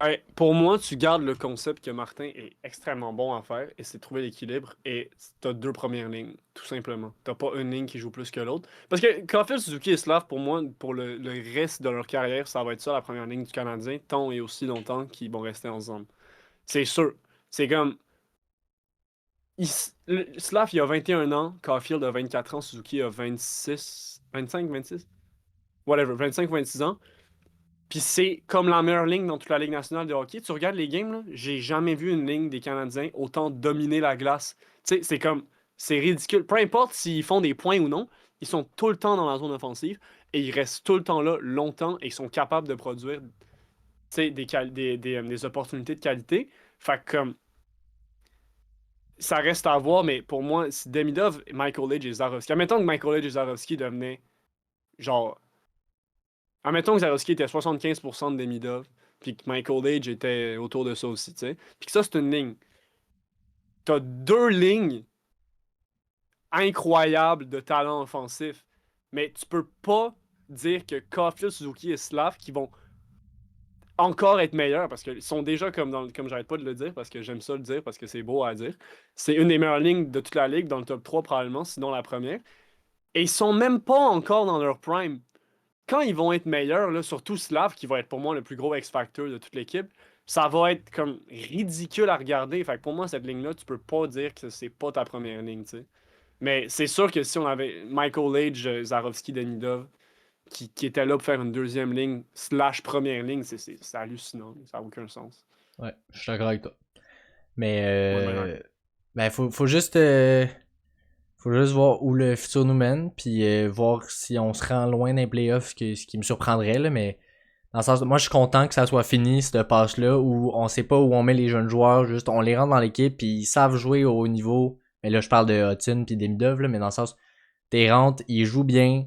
Hey, pour moi, tu gardes le concept que Martin est extrêmement bon à faire, et c'est trouver l'équilibre, et t'as deux premières lignes, tout simplement. T'as pas une ligne qui joue plus que l'autre. Parce que Caulfield, Suzuki et Slav, pour moi, pour le reste de leur carrière, ça va être ça la première ligne du Canadien, tant et aussi longtemps qu'ils vont rester ensemble. C'est sûr. C'est comme. Slav, il a 21 ans, Caulfield a 24 ans, Suzuki a 26, 25, 26, whatever, 25 ou 26 ans. Puis c'est comme la meilleure ligne dans toute la Ligue nationale de hockey. Tu regardes les games, là, j'ai jamais vu une ligne des Canadiens autant dominer la glace. Tu sais, c'est comme, c'est ridicule. Peu importe s'ils font des points ou non, ils sont tout le temps dans la zone offensive et ils restent tout le temps là longtemps et ils sont capables de produire, tu sais, des opportunités de qualité. Fait que comme, ça reste à voir, mais pour moi, si Demidov, Michael Edge et Zarovski, admettons que Michael Edge et Zarovski devenaient genre. Admettons que Zarovski était à 75% de Demidov, puis que Michael Age était autour de ça aussi, tu sais. Puis que ça, c'est une ligne. T'as deux lignes incroyables de talent offensif, mais tu peux pas dire que Caulfield, Suzuki et Slav qui vont encore être meilleurs parce qu'ils sont déjà comme j'arrête pas de le dire parce que j'aime ça le dire parce que c'est beau à dire. C'est une des meilleures lignes de toute la ligue dans le top 3 probablement, sinon la première. Et ils sont même pas encore dans leur prime. Quand ils vont être meilleurs, là, surtout Slav, qui va être pour moi le plus gros X-Factor de toute l'équipe, ça va être comme ridicule à regarder. Fait que pour moi, cette ligne-là, tu peux pas dire que c'est pas ta première ligne, tu sais. Mais c'est sûr que si on avait Michael Age, Zarovski, Demidov, qui étaient là pour faire une deuxième ligne slash première ligne, c'est hallucinant. Ça n'a aucun sens. Ouais, je suis d'accord avec toi. Mais Ouais, ben, ben faut juste voir où le futur nous mène, puis voir si on se rend loin des playoffs, ce qui me surprendrait, là, mais dans le sens, moi je suis content que ça soit fini, cette passe-là, où on sait pas où on met les jeunes joueurs, juste on les rentre dans l'équipe, puis ils savent jouer au haut niveau. Mais là je parle de Hudson puis Demidov, là, mais dans le sens, t'es rentres, ils jouent bien,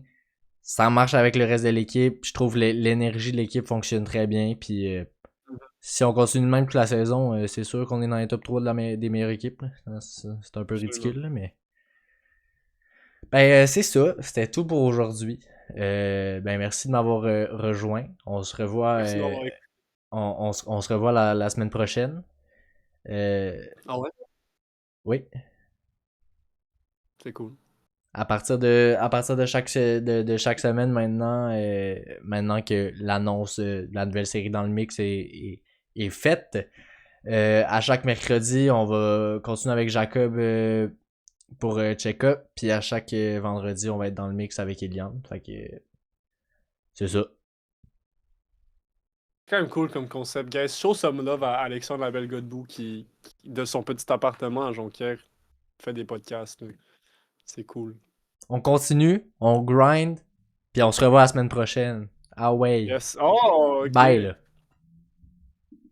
ça marche avec le reste de l'équipe, je trouve l'énergie de l'équipe fonctionne très bien, puis si on continue de même toute la saison, c'est sûr qu'on est dans les top 3 des meilleures équipes. Là. C'est un peu absolument. ridicule, là, mais. Ben, c'est ça. C'était tout pour aujourd'hui. Ben, merci de m'avoir rejoint. On se revoit, Merci d'avoir écouté. on se revoit la semaine prochaine. Euh, Ah ouais? oui. C'est cool. À partir de de chaque semaine maintenant, maintenant que l'annonce de la nouvelle série dans le mix est faite, à chaque mercredi, on va continuer avec Jacob pour check-up. Puis à chaque vendredi, on va être dans le mix avec Eliane. Fait que c'est ça. Quand même cool comme concept, guys. Show some love à Alexandre Labelle-Godbout de son petit appartement à Jonquière, fait des podcasts. Là. C'est cool. On continue, on grind, puis on se revoit la semaine prochaine. Ah ouais. Yes. Oh, Bye ok. là.